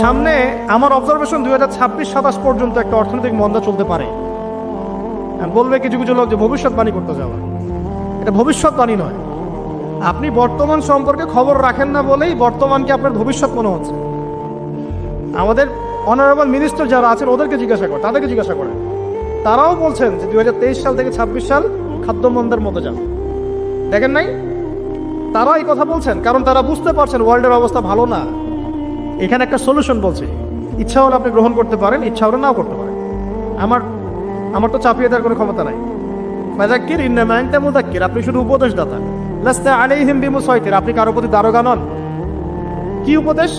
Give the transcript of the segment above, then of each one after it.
সামনে আমার অবজারভেশন 2026-27 পর্যন্ত একটা অর্থনৈতিক মন্দা চলতে পারে। বলবে কিছু কিছু লোক যে ভবিষ্যৎবাণী করতে যাওয়া, এটা ভবিষ্যৎবাণী নয়। আপনি বর্তমান সম্পর্কে খবর রাখেন না বলেই বর্তমানকে আপনার ভবিষ্যৎ মনে হচ্ছে। আমাদের অনারেবল মিনিস্টার যারা আছেন ওদেরকে জিজ্ঞাসা করেন, তাদেরকে জিজ্ঞাসা করেন, তারাও বলছেন যে 2023 সাল থেকে 26 সাল খাদ্য মন্দার মতো যান। দেখেন নাই, তারা এই কথা বলছেন কারণ তারা বুঝতে পারছেন ওয়ার্ল্ডের অবস্থা ভালো না। এখানে একটা সলিউশন বলছে, ইচ্ছা হলে আপনি গ্রহণ করতে পারেন, ইচ্ছা হলে নাও করতে পারেন। আমার তো চাপিয়ে দেওয়ার কোনো ক্ষমতা নাই। ফাযাক্কির ইন্নামা আনতা মুযাক্কির, আপনি শুধু উপদেশদাতা। লাস্তা আলাইহিম বিমুসাইতির, আপনি কারো প্রতি দারোগা নন। কি উপদেশ?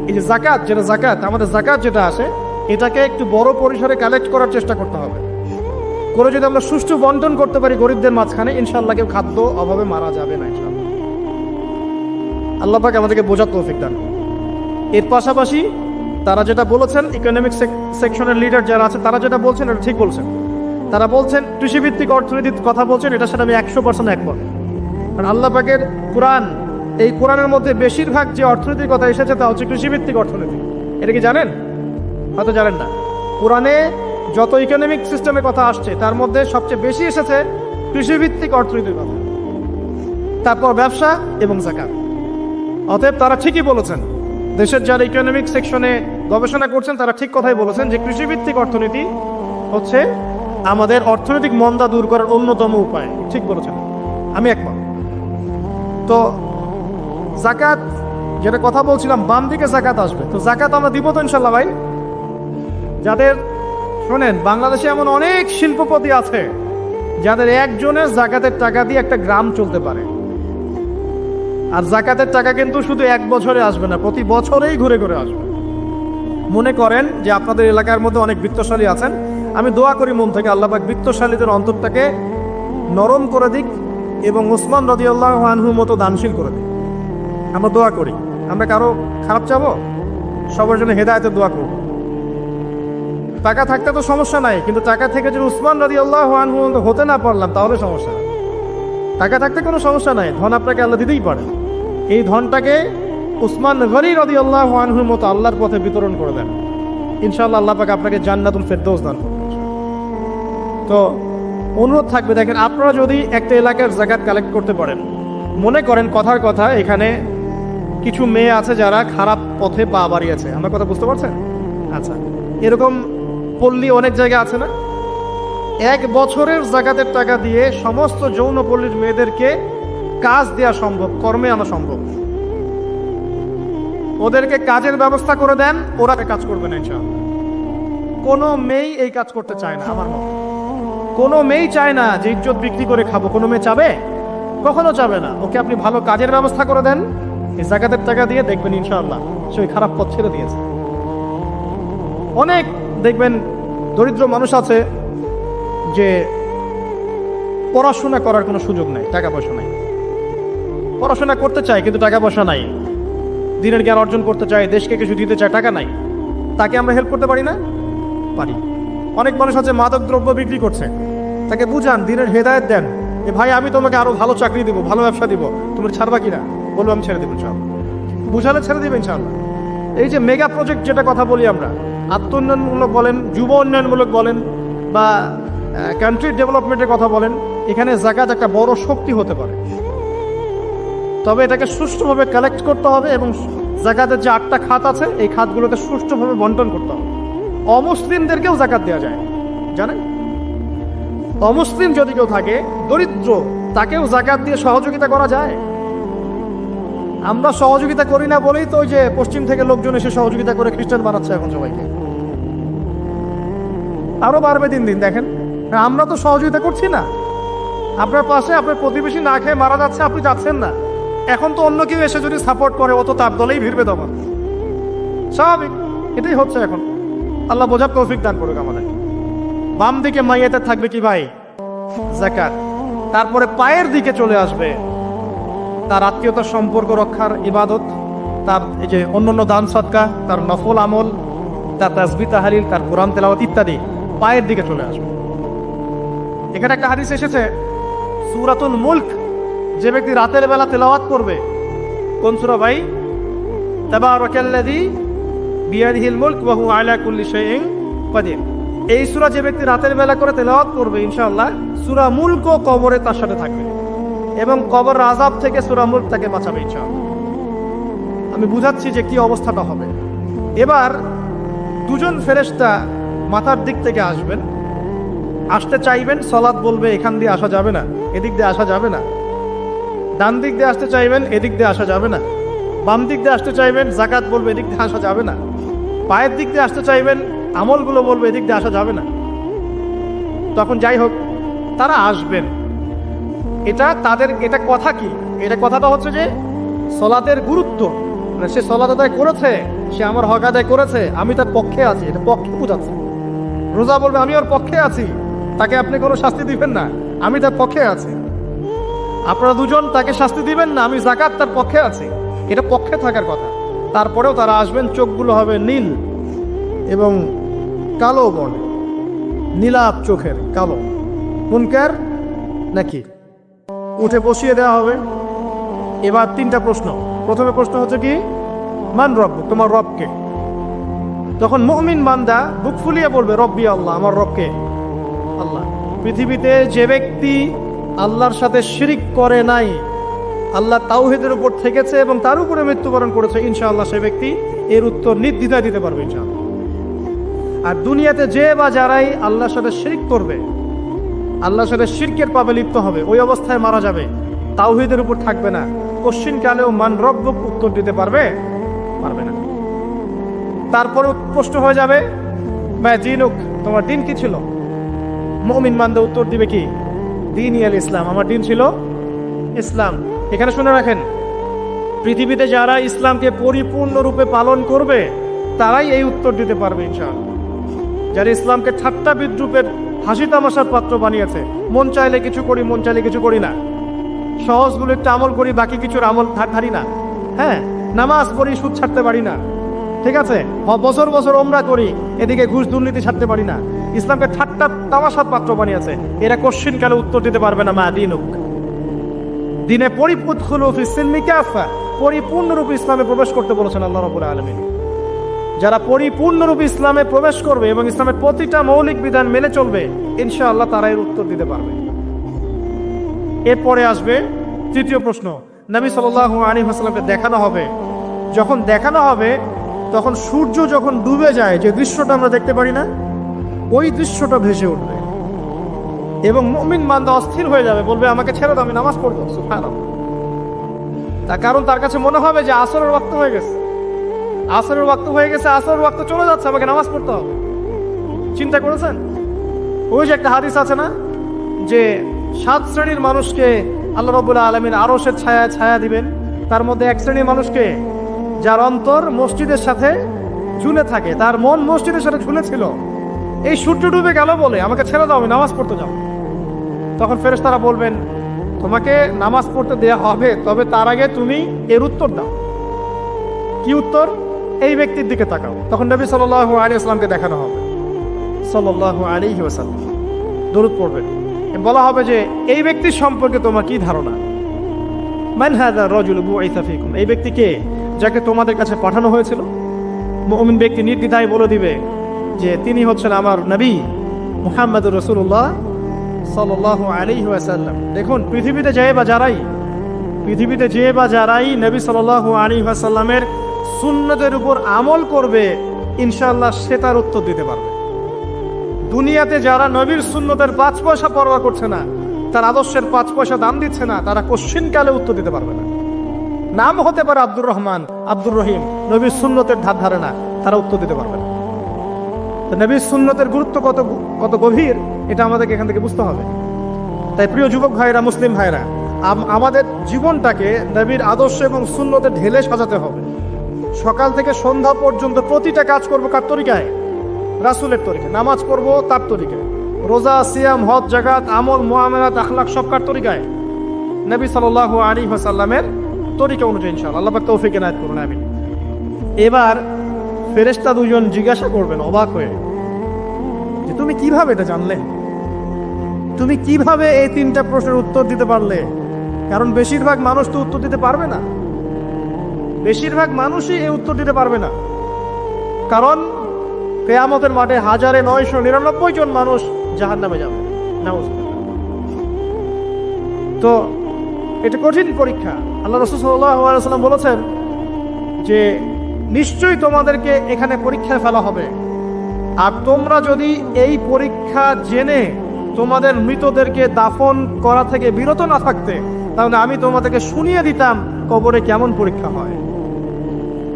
এই যে জাকাত, যেটা জাকাত, আমাদের জাকাত যেটা আছে, এটাকে একটু বড় পরিসরে কালেক্ট করার চেষ্টা করতে হবে। করে যদি আমরা সুষ্ঠু বন্টন করতে পারি গরিবদের মাঝখানে, ইনশাআল্লাহ কেউ খাদ্য অভাবে মারা যাবে না ইনশাআল্লাহ। আল্লাহ পাক আমাদেরকে বোঝার তৌফিক দান। এর পাশাপাশি তারা যেটা বলেছেন, ইকোনমিক সেকশনের লিডার যারা আছে তারা যেটা বলছেন এটা ঠিক বলছেন। তারা বলছেন কৃষিভিত্তিক অর্থনীতির কথা বলছেন, এটার সাথে আমি 100% একমত। কারণ আল্লাহ পাকের কোরআন, এই কোরআনের মধ্যে বেশিরভাগ যে অর্থনীতির কথা এসেছে তা হচ্ছে কৃষিভিত্তিক অর্থনীতি। এটা কি জানেন? হয়তো জানেন না। কোরআনে যত ইকোনমিক সিস্টেমের কথা আসছে তার মধ্যে সবচেয়ে বেশি এসেছে কৃষিভিত্তিক অর্থনীতির কথা, তারপর ব্যবসা এবং যাকাত। অতএব তারা ঠিকই বলেছেন, দেশের যারা ইকোনমিক সেকশনে গবেষণা করছেন তারা ঠিক কথাই বলেছেন যে কৃষিভিত্তিক অর্থনীতি হচ্ছে আমাদের অর্থনৈতিক মন্দা দূর করার অন্যতম উপায়। ঠিক বলেছেন, আমি একমত। তো যাকাত যেটা কথা বলছিলাম, বাম দিকে যাকাত আসবে, তো যাকাত আমরা দিব তো ইনশাল্লাহ ভাই। যাদের শোনেন, বাংলাদেশে এমন অনেক শিল্পপতি আছে যাদের একজনের যাকাতের টাকা দিয়ে একটা গ্রাম চলতে পারে। আর যাকাতের টাকা কিন্তু শুধু এক বছরে আসবে না, প্রতি বছরেই ঘুরে ঘুরে আসবে। মনে করেন যে আপনাদের এলাকার মধ্যে অনেক বৃত্তশালী আছেন, আমি দোয়া করি মন থেকে আল্লাহ পাক বৃত্তশালীদের অন্তরটাকে নরম করে দিক এবং উসমান রাদিয়াল্লাহু আনহুর মতো দানশীল করে দিক। আমরা দোয়া করি, আমরা কারো খারাপ চাবো, সবার জন্য হেদায়েতের দোয়া করব। টাকা থাকতে তো সমস্যা নাই, কিন্তু টাকা থেকে যদি উসমান রাদিয়াল্লাহু আনহু হতে না পারলাম তাহলে সমস্যা। টাকা থাকতে কোনো সমস্যা নাই, ধন আপনাকে আল্লাহ দিতেই পারে। এই ধনটাকে উসমান গনি রাদিয়াল্লাহু আনহুর মতো আল্লাহর পথে বিতরণ করে দেন, ইনশাআল্লাহ আল্লাহ পাক আপনাকে জান্নাতুল ফেরদৌস দান করবেন। তো অনুরোধ থাকবে, দেখেন আপনারা যদি একটা এলাকার যাকাত কালেক্ট করতে পারেন, মনে করেন কথার কথা এখানে কিছু মেয়ে আছে যারা খারাপ পথে পা বাড়িয়েছে, আমার কথা বুঝতে পারছেন? আচ্ছা, এরকম পল্লী অনেক জায়গায় আছে না? এক বছরের যাকাতের টাকা দিয়ে সমস্ত যৌনপল্লীর মেয়েদেরকে কাজ দেওয়া সম্ভব, কর্মে আনা সম্ভব। ওদেরকে কাজের ব্যবস্থা করে দেন, ওরা কাজ করবে না ইনশাআল্লাহ। কোনো মেয়ে এই কাজ করতে চায় না, আমার মত। কোনো মেয়ে চায় না যে ইজ্জত বিক্রি করে খাবো, কোনো মেয়ে চাবে? কখনো চাবে না। ওকে আপনি ভালো কাজের ব্যবস্থা করে দেন, এই যাকাতের টাকা দিয়ে দেখবেন ইনশাআল্লাহ সে ওই খারাপ পথ ছেড়ে দিয়েছে। অনেক দেখবেন দরিদ্র মানুষ আছে যে পড়াশোনা করার কোনো সুযোগ নাই, টাকা পয়সা নাই, পড়াশোনা করতে চায় কিন্তু টাকা পয়সা নাই, দিনের জ্ঞান অর্জন করতে চায়, দেশকে কিছু দিতে চায়, টাকা নাই। তাকে আমরা হেল্প করতে পারি না? পারি। অনেক মানুষ আছে মাদক দ্রব্য বিক্রি করছে, তাকে বুঝান, দিনের হেদায়েত দেন, যে ভাই আমি তোমাকে আরো ভালো চাকরি দিব, ভালো ব্যবসা দিব, তুমি ছাড়বা কিনা? বলবো আমি ছেড়ে দেবো ইনশাআল্লাহ। বুঝালে ছেড়ে দেবে ইনশাআল্লাহ। এই যে মেগা প্রজেক্ট যেটা কথা বলি আমরা, আত্ম উন্নয়নমূলক বলেন, যুব উন্নয়নমূলক বলেন, বা কান্ট্রি ডেভেলপমেন্টের কথা বলেন, এখানে যাকাত একটা বড় শক্তি হতে পারে। তবে এটাকে সুষ্ঠুভাবে কালেক্ট করতে হবে এবং যাকাতের যে 8টা খাত আছে এই খাতগুলোকে সুষ্ঠুভাবে বন্টন করতে হবে। অমুসলিমদেরকেও যাকাত দেওয়া যায়, জানেন? অমুসলিম যদি কেউ থাকে, দরিদ্র, তাকেও যাকাত দিয়ে সহযোগিতা করা যায়। আমরা সহযোগিতা করি না বলেই তো ওই যে পশ্চিম থেকে লোকজন এসে সহযোগিতা করে খ্রিস্টান বানাচ্ছে এখন সবাইকে। আরো বাড়বে দিন দিন, দেখেন। আমরা তো সহযোগিতা করছি না। আপনার পাশে আপনার প্রতিবেশী না খেয়ে মারা যাচ্ছে, আপনি যাচ্ছেন না। এখন তো অন্য কেউ এসে যদি সাপোর্ট করে, ও তো তার দলেই ভিড়বে তখন, স্বাভাবিক। এটাই হচ্ছে এখন। আল্লাহ বোঝার তৌফিক দান করুক আমাদের। বাম দিকে মাইয়াতে থাকবে কি ভাই? যাকাত। তারপরে পায়ের দিকে চলে আসবে তার আত্মীয়তার সম্পর্ক রক্ষার ইবাদত, তার এই যে অন্যান্য দান সদকা, তার নফল আমল, তার তাসবিহ তাহলিল, তার কোরআন তেলাওয়াত ইত্যাদি পায়ের দিকে চলে আসবে। এখানে একটা হাদিস এসেছে, সূরাতুল মুলক যে ব্যক্তি রাতের বেলা তেলাওয়াত করবে, কোন সূরা ভাই? তাবারাকাল্লাযী বিয়াদিহিল মুলক ওয়া হুয়া আলা কুল্লি শাইইন কাদির। এই সূরা যে ব্যক্তি রাতের বেলা করে তেলাওয়াত করবে ইনশাআল্লাহ সূরা মুলক কবরে তার সাথে থাকবে এবং কবর আযাব থেকে সূরা মুলক তাকে বাঁচাবে ইনশাআল্লাহ। আমি বুঝাচ্ছি যে কি অবস্থাটা হবে। এবার দুজন ফেরেশতা মাথার দিক থেকে আসবেন, আসতে চাইবেন, সালাত বলবে এখান দিয়ে আসা যাবে না, এদিক দিয়ে আসা যাবে না। ডান দিক দিয়ে আসতে চাইবেন, এদিক দিয়ে আসা যাবে না। বাম দিক দিয়ে আসতে চাইবেন, যাকাত বলবে এদিক দিয়ে আসা যাবে না। পায়ের দিক দিয়ে আসতে চাইবেন, আমলগুলো বলবে এদিক দিয়ে আসা যাবে না। তখন যাই হোক তারা আসবেন। এটা তাদের এটা কথা কি? এটা কথাটা হচ্ছে যে সলাতের গুরুত্ব, মানে সে সলাত আদায় করেছে, সে আমার হক আদায় করেছে, আমি তার পক্ষে আছি, এটা পক্ষে বোঝাচ্ছে। রোজা বলবে আমি ওর পক্ষে আছি, তাকে আপনি কোনো শাস্তি দিবেন না, আমি তার পক্ষে আছি। আপনারা দুজন তাকে শাস্তি দিবেন না, আমি যাকাত তার পক্ষে আছি, এটা পক্ষে থাকার কথা। তারপরেও তারা আসবেন, চোখগুলো হবে নীল এবং কালো বর্ণ, নীলাপ চোখের কালো। মুনকার নাকি উঠে বসিয়ে দেওয়া হবে। এবার তিনটা প্রশ্ন। প্রথমে প্রশ্ন হচ্ছে কি, মান রব, তোমার রবকে? তখন মুমিন বান্দা বুক ফুলিয়ে বলবে রব্বি আল্লাহ, আমার রবকে আল্লাহ। পৃথিবীতে যে ব্যক্তি আল্লাহর সাথে শিরিক করে নাই, আল্লাহ তাওহীদের উপর থেকেছে এবং তার উপরে মৃত্যুবরণ করেছে, ইনশাআল্লাহ সে ব্যক্তি এর উত্তর নির্দ্বিধায় দিতে পারবে ইনশাআল্লাহ। আর দুনিয়াতে যে বা যারাই আল্লাহর সাথে শিরিক করবে, আল্লাহর সাথে শিরকের পাবে লিপ্ত হবে, ওই অবস্থায় মারা যাবে, তাওহীদের উপর থাকবে না, কোশ্চিনকালেও মান রব্বুক উত্তর দিতে পারবে না। তারপরে প্রশ্ন হয়ে যাবে মা দিনুক, তোমার দিন কি ছিল? মুমিন বান্দা উত্তর দিবে কি, দিন ইয়াল ইসলাম, আমার দিন ছিল ইসলাম। এখানে শুনে রাখেন, পৃথিবীতে যারা ইসলামকে পরিপূর্ণরূপে পালন করবে তারাই এই উত্তর দিতে পারবে ইনশাআল্লাহ। যারা ইসলামকে ঠাট্টা বিদ্রুপের হাসি তামাশার পাত্র বানিয়েছে, মন চাইলে কিছু করি, মন চাইলে কিছু করি না, সহজগুলো একটু আমল করি, বাকি কিছুর আমল ধারি না, হ্যাঁ নামাজ পড়ি, সুদ ছাড়তে পারি না, ঠিক আছে, বছর বছর ওমরা করি, এদিকে ঘুষ দুর্নীতি ছাড়তে পারি না, ইসলামকে ঠাট্টা তামাশার পাত্র বানিয়েছে, এরা কোশ্চিন কালে উত্তর দিতে পারবে না মা দিনুক। দিনে পরিপূর্ণরূপে ইসলামে প্রবেশ করতে বলেছেন আল্লাহ রাব্বুল আলামিন। যারা পরিপূর্ণরূপে ইসলামে প্রবেশ করবে এবং ইসলামের প্রতিটা মৌলিক বিধান মেনে চলবে, ইনশাআল্লাহ তারা এর উত্তর দিতে পারবে। এরপরে আসবে তৃতীয় প্রশ্ন। নবী সাল্লাল্লাহু আলাইহি ওয়াসাল্লামকে দেখানো হবে। যখন দেখানো হবে তখন সূর্য যখন ডুবে যায়, যে দৃশ্যটা আমরা দেখতে পারি না, ওই দৃশ্যটা ভেসে উঠবে এবং মুমিন বান্দা অস্থির হয়ে যাবে, বলবে আমাকে ছেড়ে দাও, আমি নামাজ পড়বো। সুবহানাল্লাহ। তার কারণ তার কাছে মনে হবে যে আসরের ওয়াক্ত হয়ে গেছে, আসরের ওয়াক্ত হয়ে গেছে, আসরের ওয়াক্ত চলে যাচ্ছে, আমাকে নামাজ পড়তে হবে। চিন্তা করেছেন? ওই যে একটা হাদিস আছে না, যে 7 শ্রেণীর মানুষকে আল্লাহ রাব্বুল আলামিন আরশের ছায়া দিবেন। তার মধ্যে এক শ্রেণীর মানুষকে যার অন্তর মসজিদের সাথে ঝুলে থাকে, তার মন মসজিদের সাথে ঝুলে ছিল, এই সূর্য ডুবে গেল বলে আমাকে ছেড়ে দাও, আমি নামাজ পড়তে যাও। তখন ফেরেশতারা বলবেন তোমাকে নামাজ পড়তে দেয়া হবে, তবে তার আগে তুমি এর উত্তর দাও। কি উত্তর? এই ব্যক্তির দিকে তাকাও। তখন নবী সাল্লাল্লাহু আলাইহি ওয়াসাল্লামকে দেখানো হবে, সাল্লাল্লাহু আলাইহি ওয়াসাল্লাম দরুদ পড়বেন। বলা হবে যে এই ব্যক্তির সম্পর্কে তোমার কি ধারণা? মান হাযা রাজুলু বুইসা ফীকুম, এই ব্যক্তি কে, যাকে তোমাদের কাছে পাঠানো হয়েছিল? মুমিন ব্যক্তি নির্দ্বিধায় বলে দিবে যে তিনি হচ্ছেন আমার নবী মুহাম্মদুর রাসূলুল্লাহ সাল্লাল্লাহু আলাইহি ওয়াসাল্লাম। দেখুন, পৃথিবীতে যে বা যারাই নবী সাল্লাল্লাহু আলাইহি ওয়াসাল্লামের সুন্নতের উপর আমল করবে, ইনশাআল্লাহ সে তার উত্তর দিতে পারবে। দুনিয়াতে যারা নবীর সুন্নতের 5 পয়সা পরোয়া করছে না, তার আদর্শের 5 পয়সা দাম দিচ্ছে না, তারা কোশ্চিন কালে উত্তর দিতে পারবে না। নাম হতে পারে আব্দুর রহমান, আব্দুর রহিম, নবীর সুন্নতের ধার ধারে না, তারা উত্তর দিতে পারবে না। নবীর সুন্নতের গুরুত্ব কত গভীর, এটা আমাদেরকে এখান থেকে বুঝতে হবে। তাই প্রিয় যুবক ভাইরা, মুসলিম ভাইরা, আমাদের জীবনটাকে নবীর আদর্শ এবং সুন্নতে ঢেলে সাজাতে হবে। সকাল থেকে সন্ধ্যা পর্যন্ত প্রতিটা কাজ করবো কার তরিকায়? রাসূলের তরিকায়। নামাজ পড়বো তার তরিকায়, রোজা, সিয়াম, হজ, জাকাত, আমল, মুআমালাত, আখলাক সব কার তরিকায়? নবী সাল্লাল্লাহু আলাইহি ওয়াসাল্লামের তরিকা অনুযায়ী ইনশাআল্লাহ। আল্লাহ পাক তৌফিক এনায়েত করুন, আমিন। এবার ফেরেশতা দুজন জিজ্ঞাসা করবেন অবাক হয়ে যে তুমি কিভাবে এটা জানলে? তুমি কিভাবে এই 3টা প্রশ্নের উত্তর দিতে পারলে? কারণ বেশিরভাগ মানুষ তো উত্তর দিতে পারবে না, বেশিরভাগ মানুষই এই উত্তর দিতে পারবে না। কারণ কিয়ামতের মাঠে 1999 জন মানুষ জাহান্নামে যাবে। নাউজুবিল্লাহ। তো এটা কঠিন পরীক্ষা। আল্লাহ রাসূল সাল্লাল্লাহু আলাইহি ওয়াসাল্লাম বলেছেন যে নিশ্চয়ই তোমাদেরকে এখানে পরীক্ষায় ফেলা হবে, আর তোমরা যদি এই পরীক্ষা জেনে তোমাদের মৃতদেরকে দাফন করা থেকে বিরত না থাকতে, তাহলে আমি তোমাদেরকে শুনিয়ে দিতাম কবরে কেমন পরীক্ষা হয়।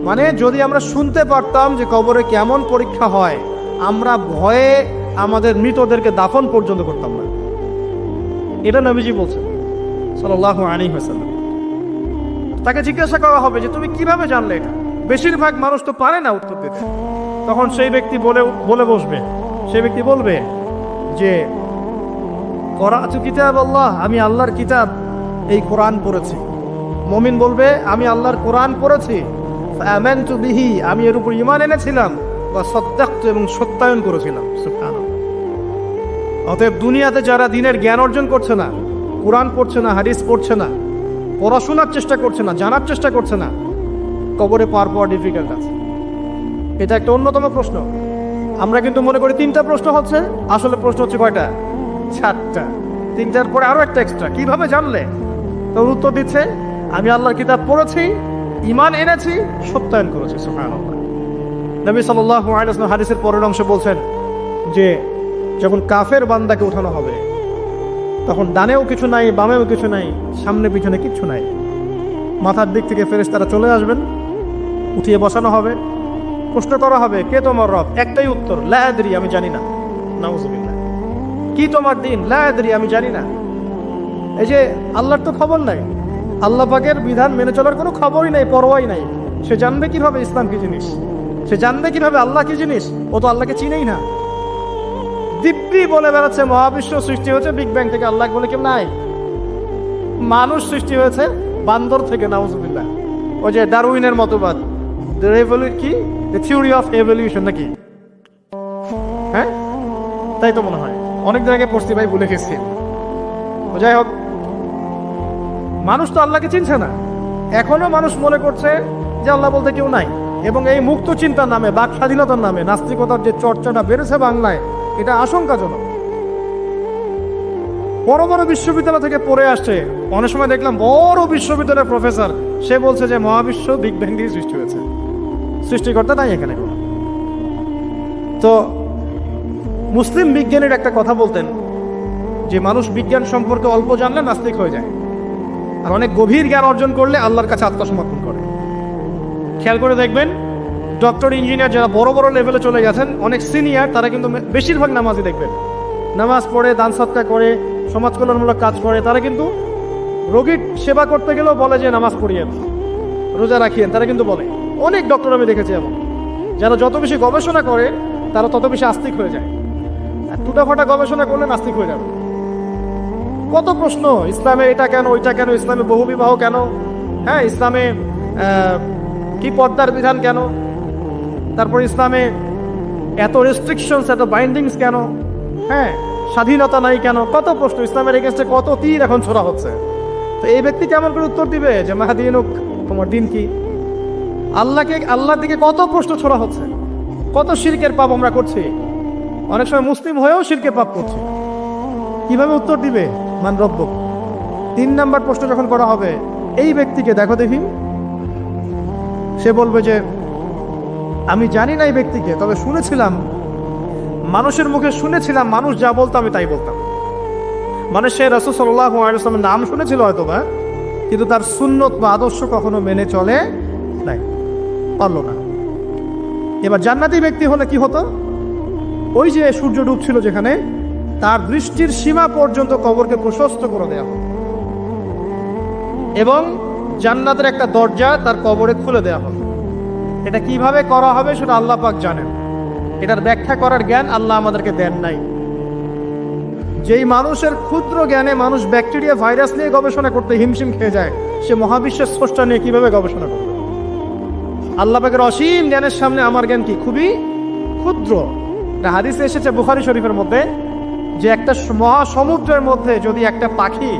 মানে যদি আমরা শুনতে পারতাম যে কবরে কেমন পরীক্ষা হয়, আমরা ভয়ে আমাদের মৃতদেরকে দাফন পর্যন্ত করতাম না। এটা নবীজি বলছেন সাল্লাল্লাহু আলাইহি ওয়াসাল্লাম। তাকে জিজ্ঞাসা করা হবে যে তুমি কিভাবে জানলে এটা? বেশিরভাগ মানুষ তো পারে না উত্তর দিতে। তখন সেই ব্যক্তি বলে বসবে, সেই ব্যক্তি বলবে যে করাতু কিতাব আল্লাহ, আমি আল্লাহর কিতাব এই কোরআন পড়েছি। মুমিন বলবে আমি আল্লাহর কোরআন পড়েছি, আমানতু বিহি, আমি এর উপর ঈমান এনেছিলাম, ওয়া সাদ্দাকতু, এবং সত্যায়ন করেছিলাম। সুবহানাল্লাহ। অতএব দুনিয়াতে যারা দ্বীনের জ্ঞান অর্জন করছে না, কোরআন পড়ছে না, হাদিস পড়ছে না, পড়াশোনার চেষ্টা করছে না, জানার চেষ্টা করছে না, কবরে পার পাওয়া ডিফিকাল্ট আছে। এটা একটা অন্যতম প্রশ্ন। আমরা কিন্তু মনে করি 3টা প্রশ্ন হচ্ছে, আসলে প্রশ্ন হচ্ছে কয়টা? 4টা। 3টার পরে আরো একটা এক্সট্রা। কিভাবে জানলে? তো উত্তর দিচ্ছে আমি আল্লাহর কিতাব পড়েছি, ঈমান এনেছি, সত্যায়ন করেছি। সুবহানাল্লাহ। নবী সাল্লাল্লাহু আলাইহি ওয়াসাল্লাম হাদিসের পরের অংশে বলছেন যে যখন কাফের বান্দাকে উঠানো হবে, তখন ডানেও কিছু নাই, বামেও কিছু নাই, সামনে পিছনে কিচ্ছু নাই। মাথার দিক থেকে ফেরেশতারা চলে আসবেন, উঠিয়ে বসানো হবে, প্রশ্ন করা হবে কে তোমার রব? একটাই উত্তর, লা আদরি, আমি জানি না। নাউজুবিল্লাহ। কি তোমার দিন? লা আদরি, আমি জানি না। এই যে আল্লাহর তো খবর নাই, আল্লাহ পাকের বিধান মেনে চলার কোনো খবরই নাই, পরোয়াই নাই। সে জানবে কিভাবে ইসলাম কি জিনিস? সে জানবে কিভাবে আল্লাহ কি জিনিস? ও তো আল্লাহকে চিনেই না। দিব্যি বলে বেড়াচ্ছে মহাবিশ্ব সৃষ্টি হয়েছে বিগ ব্যাং থেকে, আল্লাহ বলে কেউ নাই। মানুষ সৃষ্টি হয়েছে বান্দর থেকে। নাউজুবিল্লাহ। ওই যে ডারউইনের মতবাদ, কি থিওরি অফ এভলিউশন নাকি? হ্যাঁ, তাই তো মনে হয়। অনেক জায়গায় পড়ছি ভাই, ভুলে গেছি। যাই হোক, মানুষ তো আল্লাহকে চিনছে না। এখনো মানুষ মনে করছে যে আল্লাহ বলতে কেউ নাই। এবং এই মুক্ত চিন্তার নামে, বাক স্বাধীনতার নামে নাস্তিকতার যে চর্চাটা বেড়েছে বাংলায়, এটা আশঙ্কাজনক। বড় বড় বিশ্ববিদ্যালয় থেকে পড়ে আসছে, অনেক সময় দেখলাম বড় বিশ্ববিদ্যালয়ের প্রফেসর, সে বলছে যে মহাবিশ্ব বিগ ব্যাং দিয়ে সৃষ্টি হয়েছে, সৃষ্টিকর্তা নাই এখানে কোনো। তো মুসলিম বিজ্ঞানীর একটা কথা বলতেন যে মানুষ বিজ্ঞান সম্পর্কে অল্প জানলে নাস্তিক হয়ে যায়, আর অনেক গভীর জ্ঞান অর্জন করলে আল্লাহর কাছে আত্মসমর্পণ করে। খেয়াল করে দেখবেন, ডক্টর, ইঞ্জিনিয়ার যারা বড় বড় লেভেলে চলে গেছেন, অনেক সিনিয়র, তারা কিন্তু বেশিরভাগ নামাজি দেখবেন, নামাজ পড়ে, দান সদকা করে, সমাজ কল্যাণমূলক কাজ করে। তারা কিন্তু রোগীর সেবা করতে গেলেও বলে যে নামাজ পড়িয়েন, রোজা রাখিয়েন, তারা কিন্তু বলে। অনেক ডক্টর আমি দেখেছি এমন, যারা যত বেশি গবেষণা করে তারা তত বেশি আস্তিক হয়ে যায়। আর টুটাফাটা গবেষণা করলে নাস্তিক হয়ে যাবে। কত প্রশ্ন, ইসলামে এটা কেন, ওইটা কেন, ইসলামে বহুবিবাহ কেন, হ্যাঁ, ইসলামে কি পর্দার বিধান কেন, তারপর ইসলামে এত রেস্ট্রিকশনস, এত বাইন্ডিংস কেন, হ্যাঁ, স্বাধীনতা নাই কেন, কত প্রশ্ন। ইসলামের এগেন্স্টে কত তীর এখন ছোড়া হচ্ছে। তো এই ব্যক্তি কেমন করে উত্তর দিবে যে মাহাদিনুক, তোমার দিন কি? আল্লাহর দিকে কত প্রশ্ন ছোড়া হচ্ছে, কত শিরকের পাপ আমরা করছি, অনেক সময় মুসলিম হয়েও শিরকের পাপ করছি। কিভাবে উত্তর দিবে মান রব্বুক? 3 নাম্বার প্রশ্ন যখন করা হবে, এই ব্যক্তিকে দেখো দেখি, সে বলবে যে আমি জানি না এই ব্যক্তিকে, তবে শুনেছিলাম, মানুষের মুখে শুনেছিলাম, মানুষ যা বলতো আমি তাই বলতাম। মানে সে রাসূল সাল্লাল্লাহু আলাইহি ওয়াসাল্লামের নাম শুনেছিল হয়তোবা, কিন্তু তার সুন্নত বা আদর্শ কখনো মেনে চলে নাই, পারল না। এবার জান্নাতি ব্যক্তি হলে কি হতো? ওই যে সূর্য ডুবছিল যেখানে, তার দৃষ্টির সীমা পর্যন্ত কবরকে প্রশস্ত করে দেওয়া হবে, এবং জান্নাতের একটা দরজা তার কবরে খুলে দেওয়া হবে। এটা কিভাবে করা হবে সেটা আল্লাহ পাক জানেন। এটার ব্যাখ্যা করার জ্ঞান আল্লাহ আমাদেরকে দেন নাই। যেই মানুষের ক্ষুদ্র জ্ঞানে মানুষ ব্যাকটেরিয়া, ভাইরাস নিয়ে গবেষণা করতে হিমশিম খেয়ে যায়, সে মহাবিশ্বের স্রষ্টা নিয়ে কিভাবে গবেষণা করবে? আল্লাহ পাকের অসীম জ্ঞানের সামনে আমার জ্ঞান কি? খুবই ক্ষুদ্র। একটা হাদিসে এসেছে বুখারী শরীফের মধ্যে, যে একটা মহাসমুদ্রের মধ্যে যদি একটা পাখি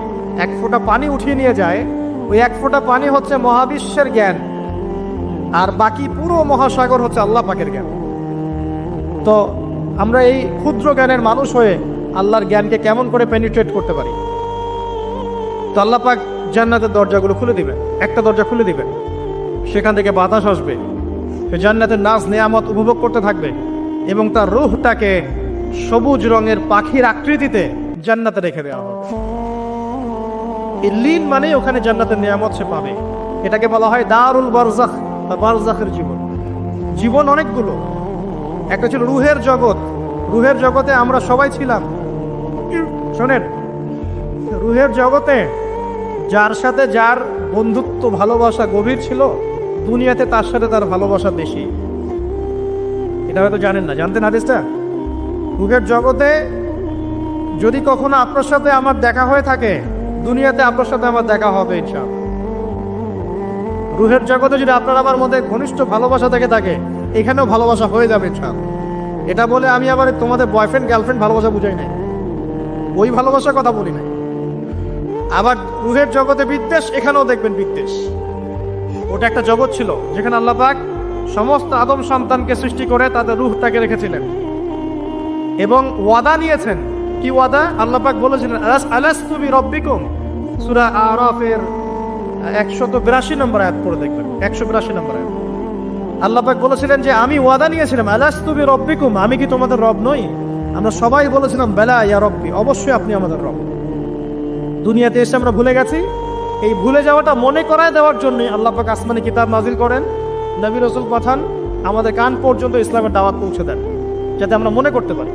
1 ফোঁটা পানি উঠিয়ে নিয়ে যায়, ওই 1 ফোঁটা পানি হচ্ছে মহাবিশ্বের জ্ঞান, আর বাকি পুরো মহাসাগর হচ্ছে আল্লাহ পাকের জ্ঞান। তো আমরা এই ক্ষুদ্র জ্ঞানের মানুষ হয়ে আল্লাহর জ্ঞানকে কেমন করে পেনিট্রেট করতে পারি? তো আল্লাহ পাক জান্নাতের দরজাগুলো খুলে দিবেন, একটা দরজা খুলে দিবেন, সেখান থেকে বাতাস আসবে, সে জান্নাতের নাজ নেয়ামত উপভোগ করতে থাকবে এবং তার রূহটাকে সবুজ রঙের পাখির আকৃতিতে জান্নাতে রেখে দেওয়া হবে। ইল্লিন মানে ওখানে জান্নাতের নিয়ামত সে পাবে। এটাকে বলা হয় দারুল বারজাখ বা বারজাখের জীবন। জীবন অনেকগুলো, একটা ছিল রুহের জগৎ। রুহের জগতে আমরা সবাই ছিলাম। শোনেন, রুহের জগতে যার সাথে যার বন্ধুত্ব ভালোবাসা গভীর ছিল, দুনিয়াতে তার সাথে তার ভালোবাসা বেশি। এটা হয়তো জানেন না, জানতেন হাদিসটা? রুহের জগতে যদি কখনো আপনার সাথে আমার দেখা হয়ে থাকে, দুনিয়াতে আপনার সাথে আমার দেখা হবে ইনশাআল্লাহ। রুহের জগতে যদি আপনার আমার মধ্যে ঘনিষ্ঠ ভালোবাসা থেকে থাকে, এখানেও ভালোবাসা হয়ে যাবে ইনশাআল্লাহ। এটা বলে আমি আবার তোমাদের বয়ফ্রেন্ড গার্লফ্রেন্ড ভালোবাসা বুঝাই নাই, ওই ভালোবাসার কথা বলি নাই। আবার রুহের জগতে বিদ্বেষ, এখানেও দেখবেন বিদ্বেষ। ওটা একটা জগৎ ছিল যেখানে আল্লাহ পাক সমস্ত আদম সন্তানকে সৃষ্টি করে তাদের রুহটাকে রেখেছিলেন এবং ওয়াদা নিয়েছেন। কি ওয়াদা? আল্লাহ পাক বলেছিলেন আলাস্তু বিরব্বিকুম, সূরা আরাফের 182 নম্বর আয়াত পড়ে দেখবেন, 182 নম্বর আয়াত। আল্লাহ পাক বলেছিলেন যে আমি ওয়াদা নিয়েছিলাম, আলাস্তু বিরব্বিকুম, আমি কি তোমাদের রব নই? আমরা সবাই বলেছিলাম বেলা ইয়া রব্বি, অবশ্যই আপনি আমাদের রব। দুনিয়াতে এসে আমরা ভুলে গেছি। এই ভুলে যাওয়াটা মনে করায় দেওয়ার জন্য আল্লাহ পাক আসমানি কিতাব নাজিল করেন, নবী রাসূল পাঠান, আমাদের কান পর্যন্ত ইসলামের দাওয়াত পৌঁছে দেন, যাতে আমরা মনে করতে পারি।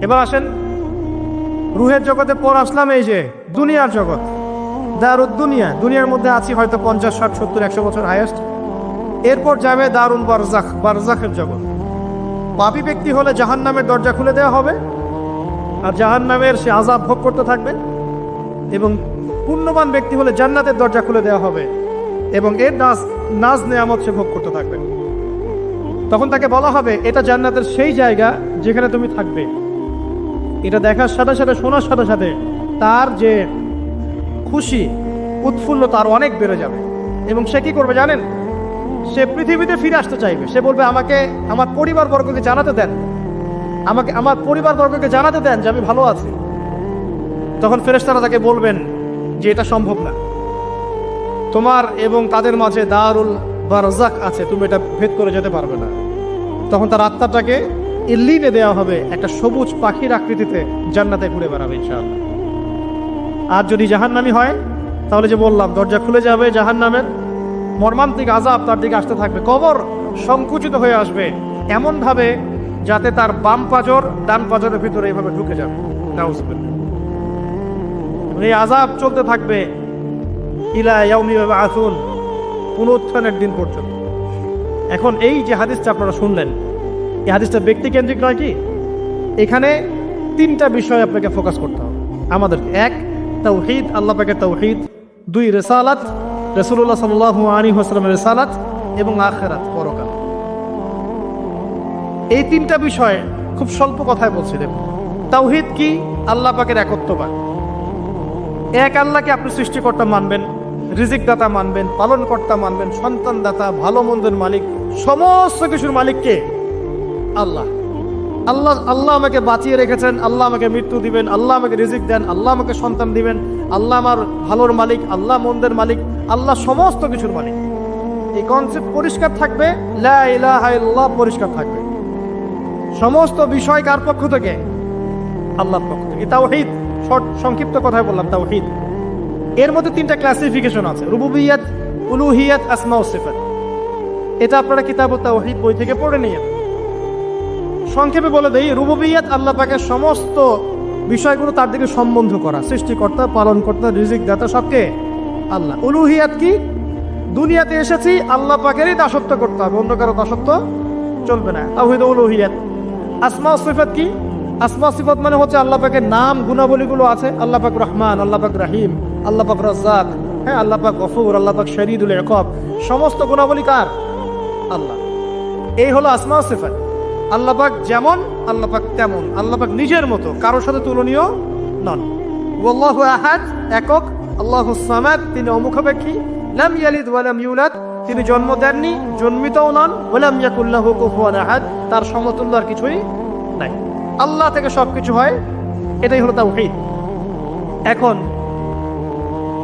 এবার আসেন রুহের জগতে পর আসলাম এই যে দুনিয়ার জগৎ, দারুদ দুনিয়া। দুনিয়ার মধ্যে আছি হয়তো 50, 60, 70, 100 বছর হাইয়েস্ট। এরপর যাবে দারুল বারজাখ, বারজাখের জগৎ। পাপী ব্যক্তি হলে জাহান্নামের দরজা খুলে দেওয়া হবে আর জাহান্নামের সে আযাব ভোগ করতে থাকবে, এবং পুণ্যবান ব্যক্তি হলে জান্নাতের দরজা খুলে দেওয়া হবে এবং এর নাজ নেয়ামত সে ভোগ করতে থাকবে। তখন তাকে বলা হবে এটা জান্নাতের সেই জায়গা যেখানে তুমি থাকবে। এটা দেখার সাথে সাথে, শোনার সাথে সাথে তার যে খুশি উৎফুল্লতা আরো অনেক বেড়ে যাবে। এবং সে কি করবে জানেন? সে পৃথিবীতে ফিরে আসতে চাইবে। সে বলবে আমাকে আমার পরিবারবর্গকে জানাতে দেন, আমাকে আমার পরিবারবর্গকে জানাতে দেন যে আমি ভালো আছি। তখন ফেরেশতারা তাকে বলবেন যে এটা সম্ভব না, তোমার এবং তাদের মাঝে দারুল বারজাখ আছে, তুমি এটা ভেদ করে যেতে পারবে না। তখন তার আত্মাটাকে ইল্লিনে দেওয়া হবে, একটা সবুজ পাখির আকৃতিতে জান্নাতে ঘুরে বেড়াবে ইনশাআল্লাহ। আর যদি জাহান্নামী হয় তাহলে যে বললাম দরজা খুলে যাবে, জাহান্নামের মর্মান্তিক আযাব তার দিকে আসতে থাকবে। কবর সংকুচিত হয়ে আসবে এমন ভাবে যাতে তার বাম পাজর ডান পাজরের ভিতরে এইভাবে ঢুকে যাবে। নাউযুবিল্লাহ। এই আযাব চলতে থাকবে ইলা ইয়াউমি ইউবআসুন, পুনরুত্থানের দিন পর্যন্ত। এখন এই যে হাদিসটা আপনারা শুনলেন, এই হাদিসটা ব্যক্তি কেন্দ্রিক নয় কি? এখানে তিনটা বিষয় আপনাকে ফোকাস করতে হবে আমাদের। এক, তাওহীদ, আল্লাহ পাকের তাওহীদ। দুই, রিসালাত, রাসূলুল্লাহ সাল্লাল্লাহু আলাইহি ওয়াসাল্লামের রিসালাত। এবং আখিরাত, পরকাল। এই তিনটা বিষয় খুব স্বল্প কথায় বলছি। দেখুন, তাওহীদ কি? আল্লাহ পাকের একত্ববাদ। এক আল্লাহকে আপনি সৃষ্টিকর্তা মানবেন, রিজিক দাতা মানবেন, পালন কর্তা মানবেন, সন্তান দাতা, ভালো মন্দের মালিক, সমস্ত কিছুর মালিককে আল্লাহ। আল্লাহ আল্লাহ আমাকে বাঁচিয়ে রেখেছেন, আল্লাহ আমাকে মৃত্যু দিবেন, আল্লাহ আমাকে রিজিক দেন, আল্লাহ আমাকে সন্তান দিবেন, আল্লাহ আমার ভালোর মালিক, আল্লাহ মন্দের মালিক, আল্লাহ সমস্ত কিছুর মালিক। এই কনসেপ্ট পরিষ্কার থাকবে, লা ইলাহা ইল্লাল্লাহ পরিষ্কার থাকবে। সমস্ত বিষয় কার পক্ষ থেকে? আল্লাহর পক্ষ থেকে। তাওহীদ, সংক্ষিপ্ত কথায় বললাম তাওহীদ। এর মধ্যে তিনটা ক্লাসিফিকেশন আছে: রুবুবিয়্যাত, উলুহিয়্যাত, আসমা ও সিফাত। এটা আপনারা কিতাবুত তাওহীদ বই থেকে পড়ে নিয়ে। সংক্ষেপে বলে দেই, রুবুবিয়্যাত আল্লাহ পাকের সমস্ত বিষয়গুলো তার দিকে সম্বন্ধ করা, সৃষ্টিকর্তা, পালনকর্তা, রিজিক দাতা সবকে আল্লাহ। উলুহিয়্যাত কি? দুনিয়াতে এসেছি আল্লাহ পাকেরই দাসত্ব করতে হবে, অন্য কারো দাসত্ব চলবে না, তাওহীদ উলুহিয়্যাত। আসমা ও সিফাত কি? আসমা সিফাত মানে হচ্ছে আল্লাহ পাকের নাম গুণাবলীগুলো আছে। আল্লাহ পাক রহমান, আল্লাহ পাক রহিম, আল্লাহ পাক রাজ্জাক, হ্যাঁ, আল্লাহ পাক গফুর, আল্লাহ পাক শরীদুল ইকাব। সমস্ত গুণাবলী কার? আল্লাহ। এই হলো আসমা সিফাত। আল্লাহ পাক যেমন, আল্লাহ পাক তেমন, আল্লাহ পাক নিজের মতো, কারোর সাথে তুলনীয় নন। আল্লাহু আহাদ, একক। আল্লাহুস সামাদ, তিনি অমুখাপেক্ষী। লাম ইয়ালিদ ওয়া লাম ইউলাদ তিনি জন্ম দেননি, জন্মিতও নন, ওয়ালাম ইয়াকুল লাহু কুফুয়ান আহাদ, তার সমতুল্য আর কিছুই নাই। আল্লাহ থেকে সবকিছু হয়, এটাই হলো তাওহীদ। এখন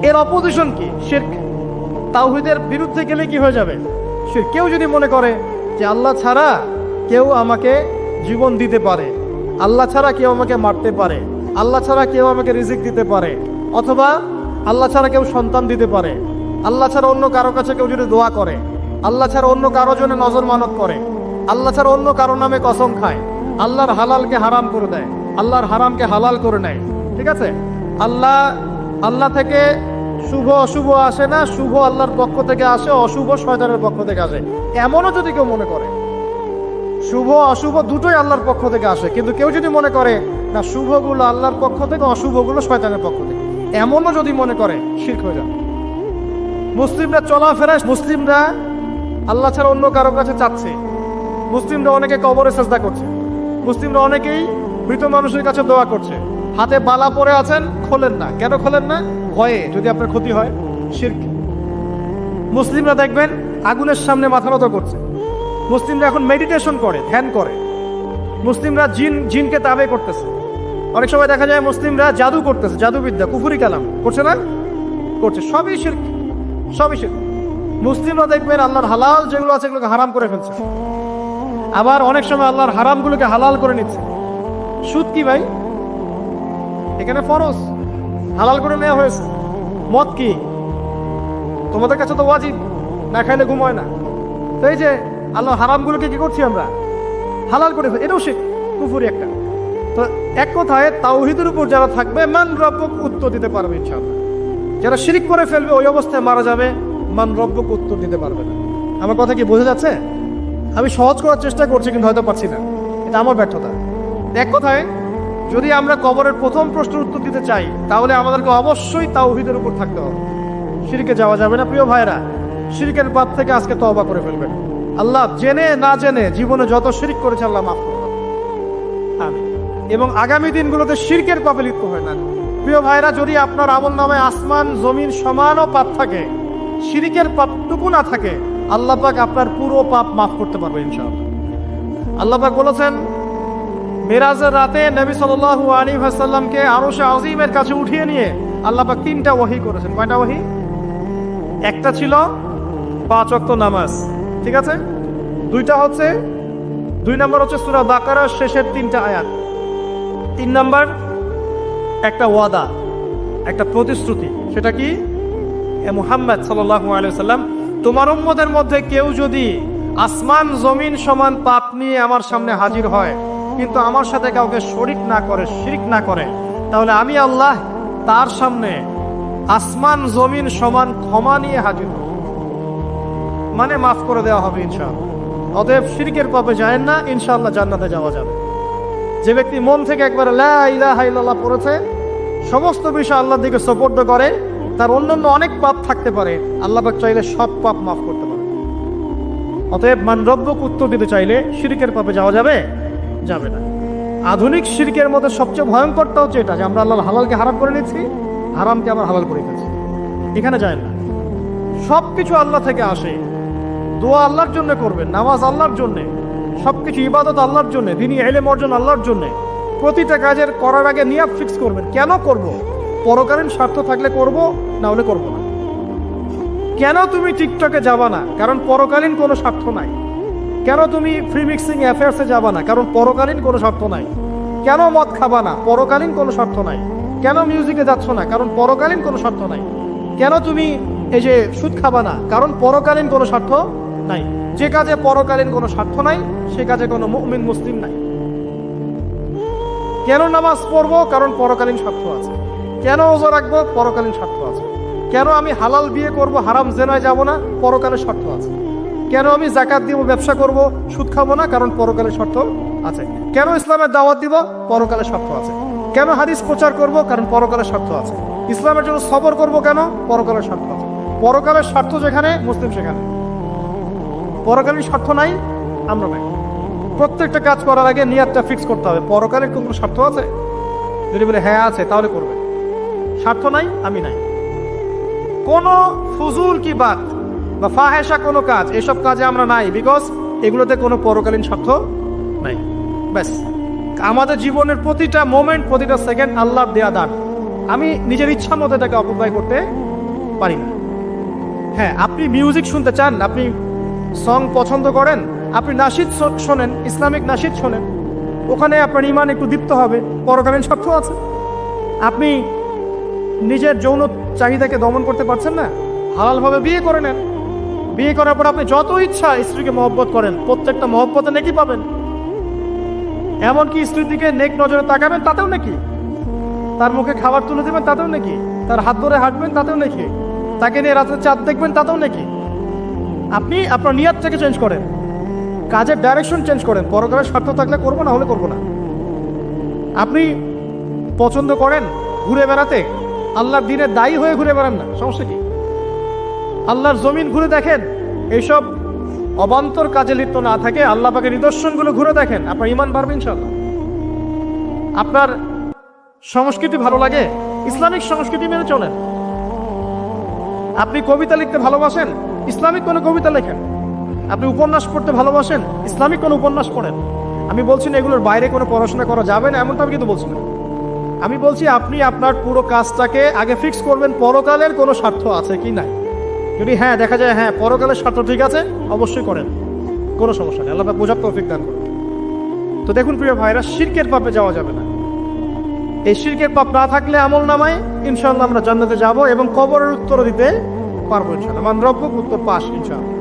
এর অপোজিশন কি? শিরক। তাওহীদের বিরুদ্ধে গেলে কি হয়ে যাবে? শিরক। কেউ যদি মনে করে যে আল্লাহ ছাড়া কেউ আমাকে জীবন দিতে পারে, আল্লাহ ছাড়া কেউ আমাকে মারতে পারে, আল্লাহ ছাড়া কেউ আমাকে রিজিক দিতে পারে, অথবা আল্লাহ ছাড়া কেউ সন্তান দিতে পারে, আল্লাহ ছাড়া অন্য কারো কাছে কেউ যদি দোয়া করে, আল্লাহ ছাড়া অন্য কারো জন্য নজর মানত করে, আল্লাহ ছাড়া অন্য কারো নামে কসম খায়, আল্লাহর হালালকে হারাম করে দেয়, আল্লাহর হারামকে হালাল করে নেয়, ঠিক আছে? আল্লাহ থেকে শুভ অশুভ আসে না, শুভ আল্লাহর পক্ষ থেকে আসে, অশুভ শয়তানের পক্ষ থেকে আসে, এমনও যদি কেউ মনে করে, শুভ অশুভ দুটোই আল্লাহর পক্ষ থেকে আসে, কিন্তু কেউ যদি মনে করে না শুভগুলো আল্লাহর পক্ষ থেকে, অশুভগুলো শয়তানের পক্ষ থেকে, এমনও যদি মনে করে, শিরক হয়ে যাবে। মুসলিমরা চলাফেরা, মুসলিমরা আল্লাহ ছাড়া অন্য কারো কাছে চাচ্ছে, মুসলিমরা অনেকে কবরে সাজদা করছে, মুসলিমরা অনেকেই মৃত মানুষের কাছে দোয়া করছে, হাতে বালা পরে আছেন, খোলেন না। কেন খোলেন না? ভয়ে যদি আপনার ক্ষতি হয়, শিরক। মুসলিমরা দেখবেন আগুনের সামনে মাথা নত করছে, মুসলিমরা এখন মেডিটেশন করে, ধ্যান করে, মুসলিমরা জিনকে তাবে করতেছে, অনেক সময় দেখা যায় মুসলিমরা জাদু করতেছে, জাদুবিদ্যা, কুফরি কালাম করছে না? করছে, সবই শিরক, সবই শিরক। মুসলিমরা দেখবেন আল্লাহর হালাল যেগুলো আছে এগুলোকে হারাম করে ফেলছে, আবার অনেক সময় আল্লাহর হারামগুলোকে হালাল করে নিচ্ছে। সুদ কি ভাই? এখানে ফরজ, হালাল করে নেওয়া হয়েছে। মদ কি? তোমাদের কাছে তো ওয়াজিব, না খাইলে ঘুম হয় না। তো এই যে আল্লাহ হারামগুলোকে কি করছি আমরা? হালাল করে ফেলি, এটাও শিরক, কুফরি একটা। তো এক কথায় তাওহীদের উপর যারা থাকবে মান রব্বুক উত্তর দিতে পারবে ইনশাআল্লাহ। যারা শিরক করে ফেলবে ওই অবস্থায় মারা যাবে, মান রব্বুক উত্তর দিতে পারবে না। আমার কথা কি বোঝা যাচ্ছে? আমি সহজ করার চেষ্টা করছি কিন্তু হয়তো পারছি না, এটা আমার ব্যর্থতা। এক কথায় যদি আমরা কবরের প্রথম প্রশ্নের উত্তর দিতে চাই তাহলে আমাদেরকে অবশ্যই তাওহীদের উপর থাকতে হবে, শিরকে যাওয়া যাবে না। প্রিয় ভাইরা, শিরকের পাপ থেকে আজকে তওবা করে ফেলবেন। আল্লাহ জেনে না জেনে জীবনে যত শিরক করেছে আল্লাহ মাফ করুন, আমিন। এবং আগামী দিনগুলোতে শিরকের পাপে লিপ্ত হয় না। প্রিয় ভাইরা, যদি আপনার আমল নামায় আসমান জমিন সমানও পাপ থাকে, শিরকের পাপটুকু না থাকে, আল্লাহ পাক আপনার পুরো পাপ মাফ করতে পারবে ইনশাআল্লাহ। আল্লাহ পাক বলেছেন মেরাজের রাতে নবী সাল্লাল্লাহু আলাইহি ওয়াসাল্লামকে আরশে আজিমের কাছে উঠিয়ে নিয়ে আল্লাহ পাক 3টা ওহী করেছেন। কয়টা ওহী? একটা ছিল 5 ওয়াক্ত নামাজ, ঠিক আছে? 2 নম্বর হচ্ছে সূরা বাকারার শেষের 3টা আয়াত। 3 নম্বর একটা ওয়াদা, একটা প্রতিশ্রুতি। সেটা কি? এ মুহাম্মদ সাল্লাল্লাহু আলাইহি ওয়াসাল্লাম, তোমার উম্মতের মধ্যে কেউ যদি আসমান জমিন সমান পাপ নিয়ে আমার সামনে হাজির হয় কিন্তু আমার সাথে কাউকে শরীক না করে, শিরক না করে, তাহলে আমি আল্লাহ তার সামনে আসমান জমিন সমান ক্ষমা নিয়ে হাজির হব, মানে মাফ করে দেওয়া হবে ইনশাআল্লাহ। অতএব শিরকের পাপে যায় না, ইনশাআল্লাহ জান্নাতে যাওয়া যাবে। যে ব্যক্তি মন থেকে একবার লা ইলাহা ইল্লাল্লাহ পড়েছে, সমস্ত বিষয় আল্লাহর দিকে সুপর্দ করে, তার অন্যান্য অনেক পাপ থাকতে পারে, আল্লাহ পাক চাইলে সব পাপ মাফ করতে পারে। অতএব মান রব্বুক উত্তর দিতে চাইলে শিরকের পাপে যাওয়া যাবে? যাবে না। আধুনিক শিরকের মধ্যে সবচেয়ে ভয়ঙ্করটা হচ্ছে এটা যে আমরা আল্লাহর হালালকে হারাম করে নিচ্ছি, হারামকে আবার হালাল করে ফেলছি। এখানে যায় না। সব কিছু আল্লাহ থেকে আসে, দোয়া আল্লাহর জন্য করবেন, নামাজ আল্লাহর জন্য, সবকিছু ইবাদত আল্লাহর জন্য, দিনী ইলম অর্জন আল্লাহর জন্য। প্রতিটা কাজের করার আগে নিয়াত ফিক্স করবেন, কেন করব? পরকালীন স্বার্থ থাকলে করব, না হলে করব না। কেন তুমি টিকটকে যাবা না? কারণ পরকালীন কোনো স্বার্থ নাই। কেন তুমি ফ্রি মিক্সিং অ্যাফেয়ার্সে যাবা না? কারণ পরকালীন কোনো স্বার্থ নাই। কেন মদ খাবা না? পরকালীন কোনো স্বার্থ নাই। কেন মিউজিকে যাচ্ছ না? কারণ পরকালীন কোনো স্বার্থ নাই। কেন তুমি এই যে সুদ খাবা না? কারণ পরকালীন কোনো স্বার্থ নাই। যে কাজে পরকালীন কোনো স্বার্থ নাই সে কাজে কোনো মুমিন মুসলিম নাই। কেন নামাজ পড়বো? কারণ পরকালীন স্বার্থ আছে। কেন ওযা রাখবো? পরকালীন স্বার্থ আছে। কেন আমি হালাল বিয়ে করব, হারাম জেনায় যাব না? পরকালের স্বার্থ আছে। কেন আমি যাকাত দিব, ব্যবসা করব, সুদ খাবো না? কারণ পরকালের স্বার্থ আছে। কেন ইসলামের দাওয়াত দিব? পরকালের স্বার্থ আছে। কেন হাদিস প্রচার করব? কারণ পরকালের স্বার্থ আছে। ইসলামের জন্য সবর করব কেন? পরকালের স্বার্থ আছে। পরকালের স্বার্থ যেখানে, মুসলিম সেখানে। পরকালীন স্বার্থ নাই, আমরা নাই। প্রত্যেকটা কাজ করার আগে নিয়াতটা ফিক্স করতে হবে, পরকালের কোনো স্বার্থ আছে? যদি বলে হ্যাঁ আছে, তাহলে করবে। স্বার্থ নাই, আমি নাই। কোন ফুজুল কি বাত বা ফাহেসা কোনো কাজ, এসব কাজে আমরা নাই, বিকজ এগুলোতে কোনো পরকালীন স্বার্থ নাই। ব্যাস, আমাদের জীবনের প্রতিটা মোমেন্ট, প্রতিটা সেকেন্ড আল্লাহর দেয়া দান। আমি নিজের ইচ্ছা মতো এটাকে অপব্যয় করতে পারি না। হ্যাঁ, আপনি মিউজিক শুনতে চান, আপনি সং পছন্দ করেন, আপনি নাশিদ শোনেন, ইসলামিক নাশিদ শোনেন, ওখানে আপনার ইমান একটু দীপ্ত হবে, পরকালীন স্বার্থ আছে। আপনি নিজের যৌন চাহিদাকে দমন করতে পারছেন না, হালালভাবে বিয়ে করে নেন। বিয়ে করার পর আপনি যত ইচ্ছা স্ত্রীকে মহব্বত করেন, প্রত্যেকটা মহব্বতে নেকি পাবেন। এমনকি স্ত্রীর দিকে নেক নজরে তাকাবেন, তাতেও নাকি। তার মুখে খাবার তুলে দেবেন, তাতেও নাকি। তার হাত ধরে হাঁটবেন, তাতেও নাকি। তাকে নিয়ে রাত্রে চাঁদ দেখবেন, তাতেও নাকি। আপনি আপনার নিয়তটাকে চেঞ্জ করেন, কাজের ডাইরেকশন চেঞ্জ করেন। পরকালের স্বার্থ থাকলে করবো, না হলে করবো না। আপনি পছন্দ করেন ঘুরে বেড়াতে, আল্লাহর দিনের দায়ী হয়ে ঘুরে বেড়ান না, সমস্যা কি? আল্লাহর জমিন ঘুরে দেখেন, এইসব অবান্তর কাজে লিপ্ত না থাকে আল্লাহ পাকের নিদর্শনগুলো ঘুরে দেখেন, আপনার ইমান বাড়বে ইনশাআল্লাহ। আপনার সংস্কৃতি ভালো লাগে, ইসলামিক সংস্কৃতি মেনে চলেন। আপনি কবিতা লিখতে ভালোবাসেন, ইসলামিক কোনো কবিতা লেখেন। আপনি উপন্যাস পড়তে ভালোবাসেন, ইসলামিক কোনো উপন্যাস পড়েন। আমি বলছি না এগুলোর বাইরে কোনো পড়াশোনা করা যাবে না, এমনটা আমি কিন্তু বলছি না। আমি বলছি আপনি আপনার পুরো কাজটাকে আগে ফিক্স করবেন পরকালের কোনো স্বার্থ আছে কি নাই। যদি হ্যাঁ দেখা যায় হ্যাঁ পরকালের স্বার্থ ঠিক আছে, অবশ্যই করেন, কোনো সমস্যা নেই। আল্লাহ বোঝার তৌফিক দান করুন। তো দেখুন প্রিয় ভাইরা, শিরকের পাপে যাওয়া যাবে না। এই শিরকের পাপ না থাকলে আমল নামায় ইনশাআল্লাহ আমরা জান্নাতে যাব এবং কবরের উত্তর দিতে পারবো ইনশাআল্লাহ। মান রব্বুক, উত্তর পাস ইনশাআল্লাহ।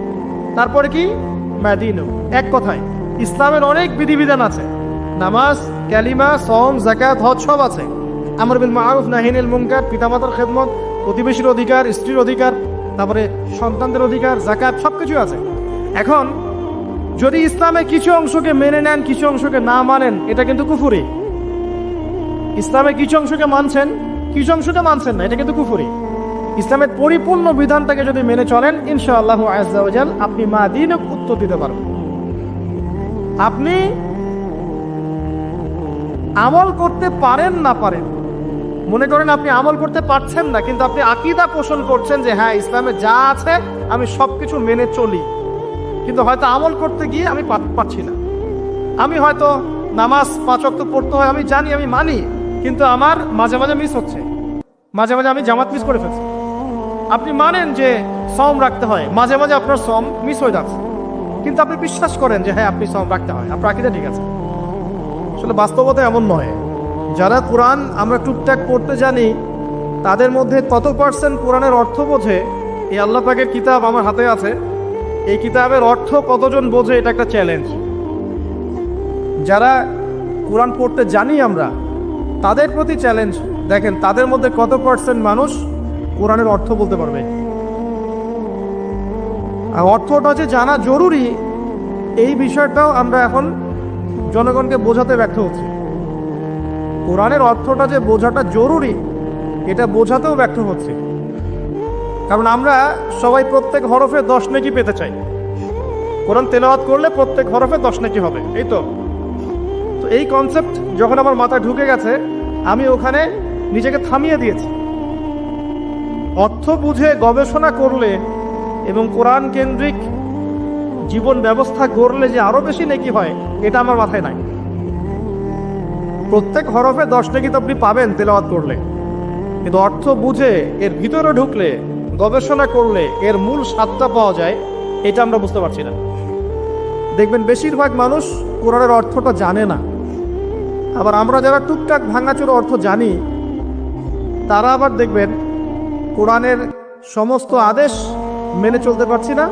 তারপরে কি? মাদিনু। এক কথায় ইসলামের অনেক বিধিবিধান আছে, নামাজ, কালিমা, সওম, যাকাত, হজ সব আছে। আমর বিল মারুফ, নাহি আনিল মুনকার, পিতামাতার খেদমত, প্রতিবেশীর অধিকার, স্ত্রীর অধিকার, তারপরে সন্তানদের অধিকার, যাকাত, সবকিছু আছে। এখন যদি ইসলামে কিছু অংশকে মেনে নেন, কিছু অংশকে না মানেন, এটা কিন্তু কুফরি। ইসলামে কিছু অংশকে মানছেন, কিছু অংশকে মানছেন না, এটা কিন্তু কুফরি। ইসলামের পরিপূর্ণ বিধানটাকে যদি মেনে চলেন ইনশাআল্লাহ আযজা ওয়া জাল আপনি মাদিনক উত্তর দিতে পারবেন। আপনি আমল করতে পারেন না পারেন, মনে করেন আপনি আমল করতে পারছেন না, কিন্তু আপনি আকীদা পোষণ করছেন যে হ্যাঁ ইসলামে যা আছে আমি সবকিছু মেনে চলি, কিন্তু হয়তো আমল করতে গিয়ে আমি পারছি না। আমি হয়তো নামাজ 5 ওয়াক্ত পড়তে হয়, আমি জানি, আমি মানি, কিন্তু আমার মাঝে মাঝে মিস হচ্ছে, মাঝে মাঝে আমি জামাত মিস করে ফেলছি। আপনি মানেন যে সওম রাখতে হয়, মাঝে মাঝে আপনার সওম মিস হয়ে যাচ্ছে, কিন্তু আপনি বিশ্বাস করেন যে হ্যাঁ আপনি সওম রাখতে হয়, আপনার আকীদা ঠিক আছে। আসলে বাস্তবতা এমন নয়। যারা কোরআন আমরা টুকটাক পড়তে জানি, তাদের মধ্যে কত পার্সেন্ট কোরআনের অর্থ বোঝে? এই আল্লাহ পাকের কিতাব আমার হাতে আছে, এই কিতাবের অর্থ কতজন বোঝে? এটা একটা চ্যালেঞ্জ। যারা কোরআন পড়তে জানি আমরা, তাদের প্রতি চ্যালেঞ্জ, দেখেন তাদের মধ্যে কত পার্সেন্ট মানুষ কোরআনের অর্থ বলতে পারবে। আর অর্থটা যে জানা জরুরি, এই বিষয়টাও আমরা এখন জনগণকে বোঝাতে ব্যর্থ হচ্ছি। কোরআনের অর্থটা যে বোঝাটা জরুরি, এটা বোঝাতেও ব্যর্থ হচ্ছে। কারণ আমরা সবাই প্রত্যেক হরফে 10 নেকি পেতে চাই। কোরআন তেলাওয়াত করলে প্রত্যেক হরফে 10 নেকি হবে, এই তো। তো এই কনসেপ্ট যখন আমার মাথায় ঢুকে গেছে, আমি ওখানে নিজেকে থামিয়ে দিয়েছি। অর্থ বুঝে গবেষণা করলে এবং কোরআন কেন্দ্রিক জীবন ব্যবস্থা গড়লে যে আরো বেশি নেকি হয়, এটা আমার মাথায় নাই। প্রত্যেক হরফে 10 নেকি তো আপনি পাবেন তেলাওয়াত করলে, কিন্তু অর্থ বুঝে এর ভিতরে ঢুকলে, গবেষণা করলে এর মূল স্বাদটা পাওয়া যায়, এটা আমরা বুঝতে পারছি না। দেখবেন বেশিরভাগ মানুষ কোরআনের অর্থটা জানে না। আবার আমরা যারা টুকটাক ভাঙাচোরা অর্থ জানি, তারা আবার দেখবেন কোরআনের সমস্ত আদেশ মেনে চলতে পারছি না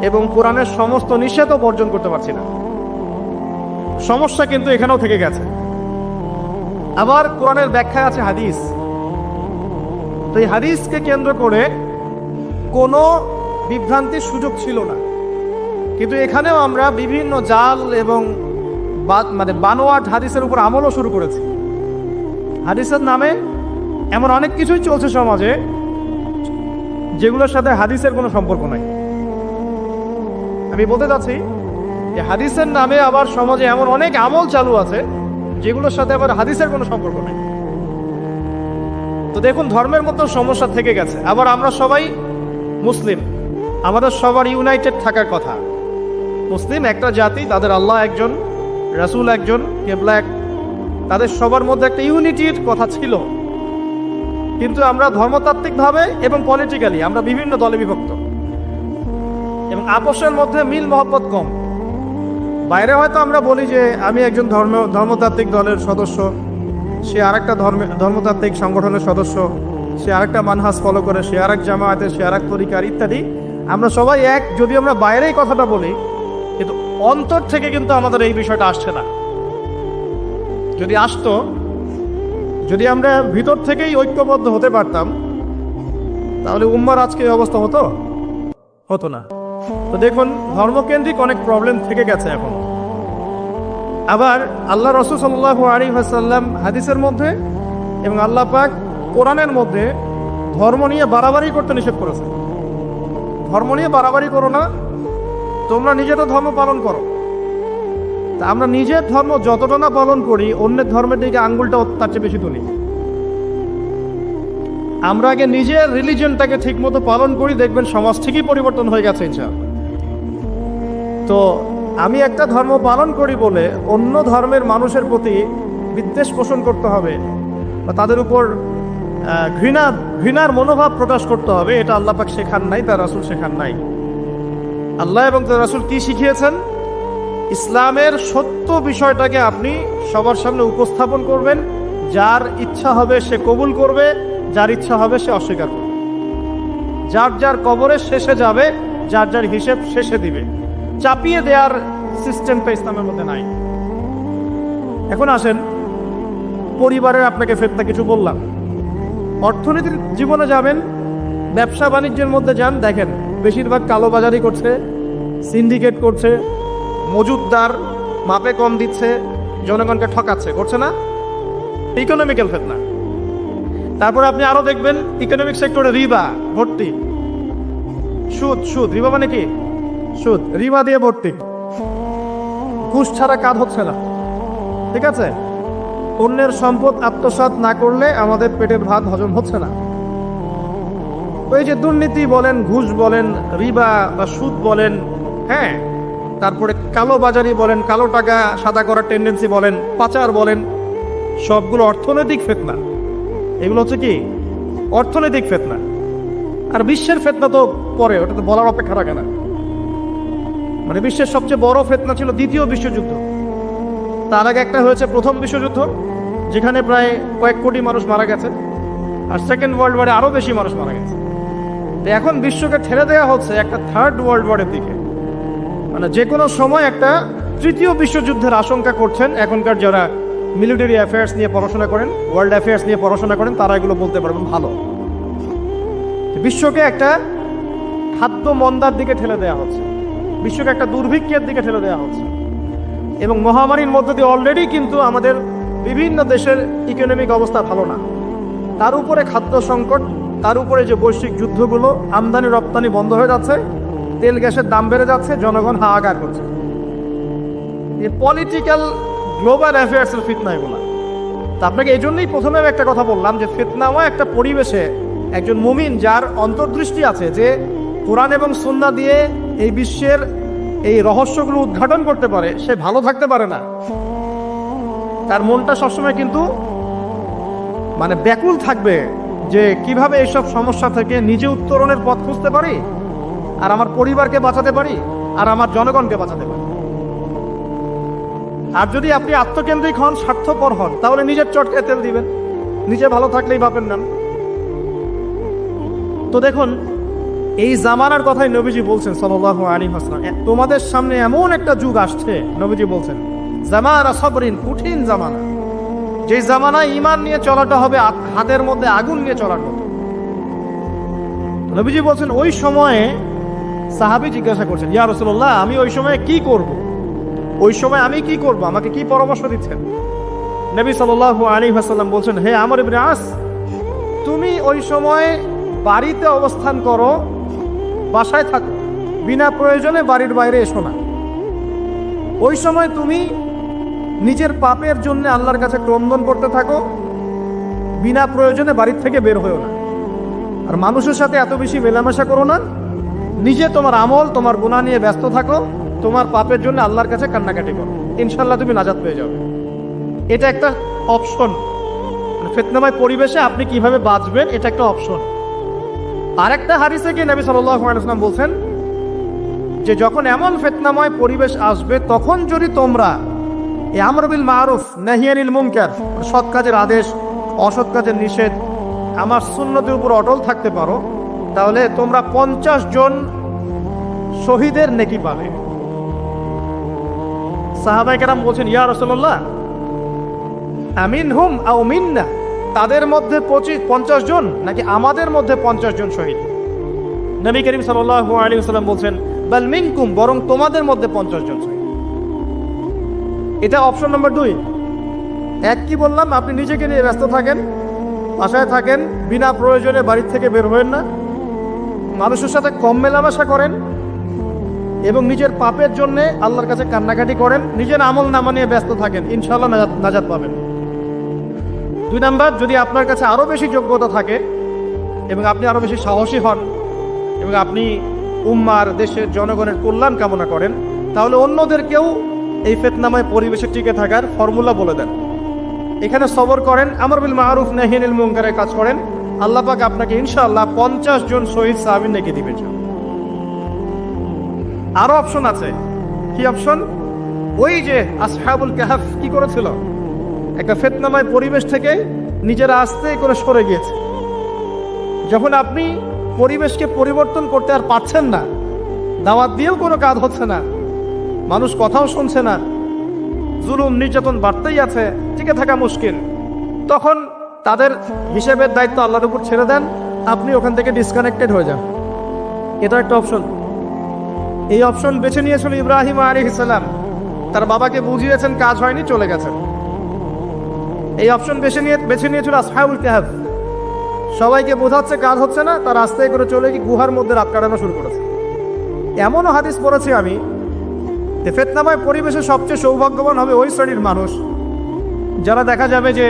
এবং কোরআনের সমস্ত নিষেধও বর্জন করতে পারছি না। সমস্যা কিন্তু এখানেও থেকে গেছে। আবার কোরআনের ব্যাখ্যায় আছে হাদিস, তো এই হাদিসকে কেন্দ্র করে কোনো বিভ্রান্তির সুযোগ ছিল না, কিন্তু এখানেও আমরা বিভিন্ন জাল এবং বানোয়াট হাদিসের উপর আমলও শুরু করেছি। হাদিসের নামে এমন অনেক কিছুই চলছে সমাজে যেগুলোর সাথে হাদিসের কোনো সম্পর্ক নাই। আমি বলতে চাচ্ছি যে হাদিসের নামে আবার সমাজে এমন অনেক আমল চালু আছে যেগুলোর সাথে আবার হাদিসের কোনো সম্পর্ক নেই। তো দেখুন, ধর্মের মতো সমস্যা থেকে গেছে। আবার আমরা সবাই মুসলিম, আমাদের সবার ইউনাইটেড থাকার কথা। মুসলিম একটা জাতি, তাদের আল্লাহ একজন, রাসূল একজন, কিবলা এক, তাদের সবার মধ্যে একটা ইউনিটির কথা ছিল। কিন্তু আমরা ধর্মতাত্ত্বিকভাবে এবং পলিটিক্যালি আমরা বিভিন্ন দলে বিভক্ত এবং আপসের মধ্যে মিল মহব্বত কম। বাইরে হয়তো আমরা বলি যে আমি একজন ধর্মতাত্ত্বিক দলের সদস্য, সে আরেকটা ধর্মতাত্ত্বিক সংগঠনের সদস্য, সে আরেকটা মানহাজ ফলো করে, সে আরেক জামায়াতের, সে আরেক তরিকার ইত্যাদি। আমরা সবাই এক, যদি আমরা বাইরেই কথাটা বলি, কিন্তু অন্তর থেকে কিন্তু আমাদের এই বিষয়টা আসছে না। যদি আসতো, যদি আমরা ভিতর থেকেই ঐক্যবদ্ধ হতে পারতাম, তাহলে উম্মার আজকে এই অবস্থা হতো না। তো দেখুন, ধর্মকেন্দ্রিক অনেক প্রবলেম থেকে গেছে এখন। আবার আল্লাহ রাসূল সাল্লাল্লাহু আলাইহি ওয়াসাল্লাম হাদিসের মধ্যে এবং আল্লাহ পাক কোরআনের মধ্যে ধর্ম নিয়ে বাড়াবাড়ি করতে নিষেধ করেছে। ধর্ম নিয়ে বাড়াবাড়ি করো না, তোমরা নিজেরা ধর্ম পালন করো। তা আমরা নিজের ধর্ম যতটা না পালন করি, অন্যের ধর্মের দিকে আঙ্গুলটা তার চেয়ে বেশি তুলি। আমরা আগে নিজের রিলিজনটাকে ঠিক মতো পালন করি, দেখবেন সমাজ ঠিকই পরিবর্তন হয়ে গেছে ইনশাআল্লাহ। তো আমি একটা ধর্ম পালন করি বলে অন্য ধর্মের মানুষের প্রতি বিদ্বেষ পোষণ করতে হবে বা তাদের উপর ঘৃণার মনোভাব প্রকাশ করতে হবে, এটা আল্লাহ পাক শেখান নাই, তার রাসূল শেখান নাই। আল্লাহ এবং তার রাসূল কি শিখিয়েছেন? ইসলামের সত্য বিষয়টাকে আপনি সবার সামনে উপস্থাপন করবেন। যার ইচ্ছা হবে সে কবুল করবে, যার ইচ্ছা হবে সে অস্বীকার করবে। যার যার কবরের শেষে যাবে, যার যার হিসেব শেষে দিবে। চাপিয়ে দেওয়ার সিস্টেমটা ইসলামের মধ্যে নাই। এখন আসেন, পরিবারের আপনাকে ফেতনা কিছু বললাম। অর্থনীতির জীবনে যাবেন, ব্যবসা বাণিজ্যের মধ্যে যান, দেখেন বেশিরভাগ কালোবাজারি করছে, সিন্ডিকেট করছে, মজুদদার মাপে কম দিচ্ছে, জনগণকে ঠকাচ্ছে, করছে না? ইকোনমিক্যাল ফেতনা। তারপরে আপনি আরো দেখবেন ইকোনমিক সেক্টরে রিবা ভর্তি, সুদ। রিবা মানে কি? সুদ, রিবা দিয়ে ভর্তি। ঘুষ ছাড়া কাজ হচ্ছে না, ঠিক আছে? অন্যের সম্পদ আত্মসাৎ না করলে আমাদের পেটের ভাত হজম হচ্ছে না। ওই যে দুর্নীতি বলেন, ঘুষ বলেন, রিবা বা সুদ বলেন, হ্যাঁ, তারপরে কালো বাজারি বলেন, কালো টাকা সাদা করার টেন্ডেন্সি বলেন, পাচার বলেন, সবগুলো অর্থনৈতিক ফিতনা। এগুলো হচ্ছে কি? অর্থনৈতিক ফিতনা। আর বিশ্বের ফিতনা তো পরে, ওটা তো বলার অপেক্ষা রাখে না। মানে বিশ্বের সবচেয়ে বড় ফিতনা ছিল দ্বিতীয় বিশ্বযুদ্ধ। তার আগে একটা হয়েছে প্রথম বিশ্বযুদ্ধ, যেখানে প্রায় কয়েক কোটি মানুষ মারা গেছে, আর সেকেন্ড ওয়ার্ল্ড ওয়ারে আরো বেশি মানুষ মারা গেছে। তো এখন বিশ্বকে ঠেলে দেওয়া হচ্ছে একটা থার্ড ওয়ার্ল্ড ওয়ারের দিকে। মানে যে কোনো সময় একটা তৃতীয় বিশ্বযুদ্ধের আশঙ্কা করছেন এখনকার যারা মিলিটারি অ্যাফেয়ার্স নিয়ে পড়াশোনা করেন, ওয়ার্ল্ড অ্যাফেয়ার্স নিয়ে পড়াশোনা করেন, তারা এগুলো বলতে পারবেন ভালো। বিশ্বকে একটা খাদ্য মন্দার দিকে ঠেলে দেওয়া হচ্ছে, বিশ্বকে একটা দুর্ভিক্ষের দিকে ঠেলে দেওয়া হচ্ছে। এবং মহামারীর মধ্য দিয়ে অলরেডি কিন্তু আমাদের বিভিন্ন দেশের ইকোনমিক অবস্থা ভালো না। তার উপরে খাদ্য সংকট, তার উপরে যে বৈশ্বিক যুদ্ধগুলো, আমদানি রপ্তানি বন্ধ হয়ে যাচ্ছে, তেল গ্যাসের দাম বেড়ে যাচ্ছে, জনগণ হাহাকার করছে। এই পলিটিক্যাল গ্লোবাল অ্যাফেয়ার্সের ফিতনা এগুলো। তা আপনাকে এই জন্যই প্রথমে একটা কথা বললাম যে ফিতনাময় একটা পরিবেশে একজন মুমিন যার অন্তর্দৃষ্টি আছে, যে কোরআন এবং সুন্নাহ দিয়ে এই বিশ্বের এই রহস্যগুলো উদ্ঘাটন করতে পারে, সে ভালো থাকতে পারে না। তার মনটা সবসময় কিন্তু মানে ব্যাকুল থাকবে যে কিভাবে এইসব সমস্যা থেকে নিজে উত্তরণের পথ খুঁজতে পারি, আর আমার পরিবারকে বাঁচাতে পারি, আর আমার জনগণকে বাঁচাতে পারি। আর যদি আপনি আত্মকেন্দ্রিক হন, স্বার্থপর হন, তাহলে নিজের চটকায় তেল দিবেন, নিজে ভালো থাকলেই বাপের নাম। তো দেখুন, এই জামানার কথাই নবীজি বলছেন সাল্লাল্লাহু আলাইহি ওয়াসাল্লাম, তোমাদের সামনে এমন একটা যুগ আসছে, নবীজি বলছেন জামানা সবরিন, কঠিন জামানা। যে জামানায় ঈমান নিয়ে চলাটা হবে হাতের মধ্যে আগুন নিয়ে চলার মতো। নবীজি বলছেন ওই সময়ে, সাহাবী জিজ্ঞাসা করছেন, ইয়া রাসূলুল্লাহ, আমি ওই সময়ে কি করব? ওই সময় আমি কি করব? আমাকে কি পরামর্শ দিচ্ছেন? নবী সাল্লাল্লাহু আলাইহি ওয়াসাল্লাম বলছেন, হে আমর ইবনে আস, তুমি ওই সময় বাড়িতে অবস্থান করো, বাসায় থাকো, বিনা প্রয়োজনে বাড়ির বাইরে এসো না। ওই সময় তুমি নিজের পাপের জন্য আল্লাহর কাছে ক্রন্দন করতে থাকো, বিনা প্রয়োজনে বাড়ির থেকে বের হয়েও না। আর মানুষের সাথে এত বেশি মেলামেশা করো না, নিজে তোমার আমল তোমার গুনাহ নিয়ে ব্যস্ত থাকো, তোমার পাপের জন্য আল্লাহর কাছে কান্নাকাটি করো, ইনশাল্লাহ তুমি নাজাত পেয়ে যাবে। এটা একটা অপশন। ফিতনাময় পরিবেশে আপনি কিভাবে বাঁচবেন এটা একটা অপশন। আরেকটা হাদিসে কি নবী সাল্লাল্লাহু আলাইহি ওয়াসাল্লাম বলছেন যে যখন এমন ফিতনাময় পরিবেশ আসবে তখন যদি তোমরা এই আমর বিল মারুফ নাহি আনিল মুনকার, সৎ কাজের আদেশ অসৎ কাজের নিষেধ, আমার সুন্নতের উপর অটল থাকতে পারো, তাহলে তোমরা 50 জন শহীদের নেকি পাবে। সাহাবায়ে কেরাম বলছেন, ইয়া রাসূলুল্লাহ আমিনহুম আও মিন্না, তাদের মধ্যে 50 জন নাকি আমাদের মধ্যে 50 জন শহীদ? নবী করিম সাল্লাল্লাহু আলাইহি ওয়াসাল্লাম বলছেন, বাল মিনকুম, বরং তোমাদের মধ্যে 50 জন শহীদ। এটা অপশন নম্বর 2। এক কি বললাম, আপনি নিজেকে নিয়ে ব্যস্ত থাকেন, বাসায় থাকেন, বিনা প্রয়োজনে বাড়ির থেকে বের হবেন না, মানুষের সাথে কম মেলামেশা করেন এবং নিজের পাপের জন্য আল্লাহর কাছে কান্নাকাটি করেন, নিজের আমল নামা নিয়ে ব্যস্ত থাকেন, ইনশাআল্লাহ নাজাত পাবেন। 2 নাম্বার, যদি আপনার কাছে আরো বেশি যোগ্যতা থাকে এবং আপনি আরো বেশি সাহসী হন এবং আপনি উম্মার দেশের জনগণের কল্যাণ কামনা করেন, তাহলে অন্যদেরকেও এই ফিতনাময় পরিবেশে টিকে থাকার ফর্মুলা বলে দেন। এখানে সবর করেন, আমর বিল মারুফ নাহি আনিল মুনকারের কাজ করেন, আল্লাহ পাক আপনাকে ইনশাআল্লাহ 50 জন শহীদ সাহাবী নেকি দিবেন। আরো অপশন আছে। কি অপশন? ওই যে আসহাবুল কাহফ কি করেছিল, একটা ফিতনাময় পরিবেশ থেকে নিজেরা আস্তে করে সরে গিয়েছে। যখন আপনি পরিবেশকে পরিবর্তন করতে আর পারছেন না, দাওয়াত দিয়েও কোনো কাজ হচ্ছে না, মানুষ কথাও শুনছে না, জুলুম নির্যাতন বাড়তেই আছে, টিকে থাকা মুশকিল, তখন তাদের হিসেবের দায়িত্ব আল্লাহর উপর ছেড়ে দেন, আপনি ওখান থেকে ডিসকানেক্টেড হয়ে যান। এটা একটা অপশন। এই অপশন বেছে নিয়েছিল ইব্রাহিম আলাইহিস সালাম, তার বাবাকে বুঝিয়েছেন, কাজ হয়নি, চলে গেছেন। এই অপশন বেছে নিয়েছিল আসহাবুল কাহফ, সবাইকে বোঝাচ্ছে কাজ হচ্ছে না, তার রাস্তায় করে চলে গিয়ে গুহার মধ্যে রাত কাটানো শুরু করেছে। এমনও হাদিস পড়েছি আমি যে ফিতনাময় পরিবেশে সবচেয়ে সৌভাগ্যবান হবে ওই শ্রেণীর মানুষ যারা দেখা যাবে যে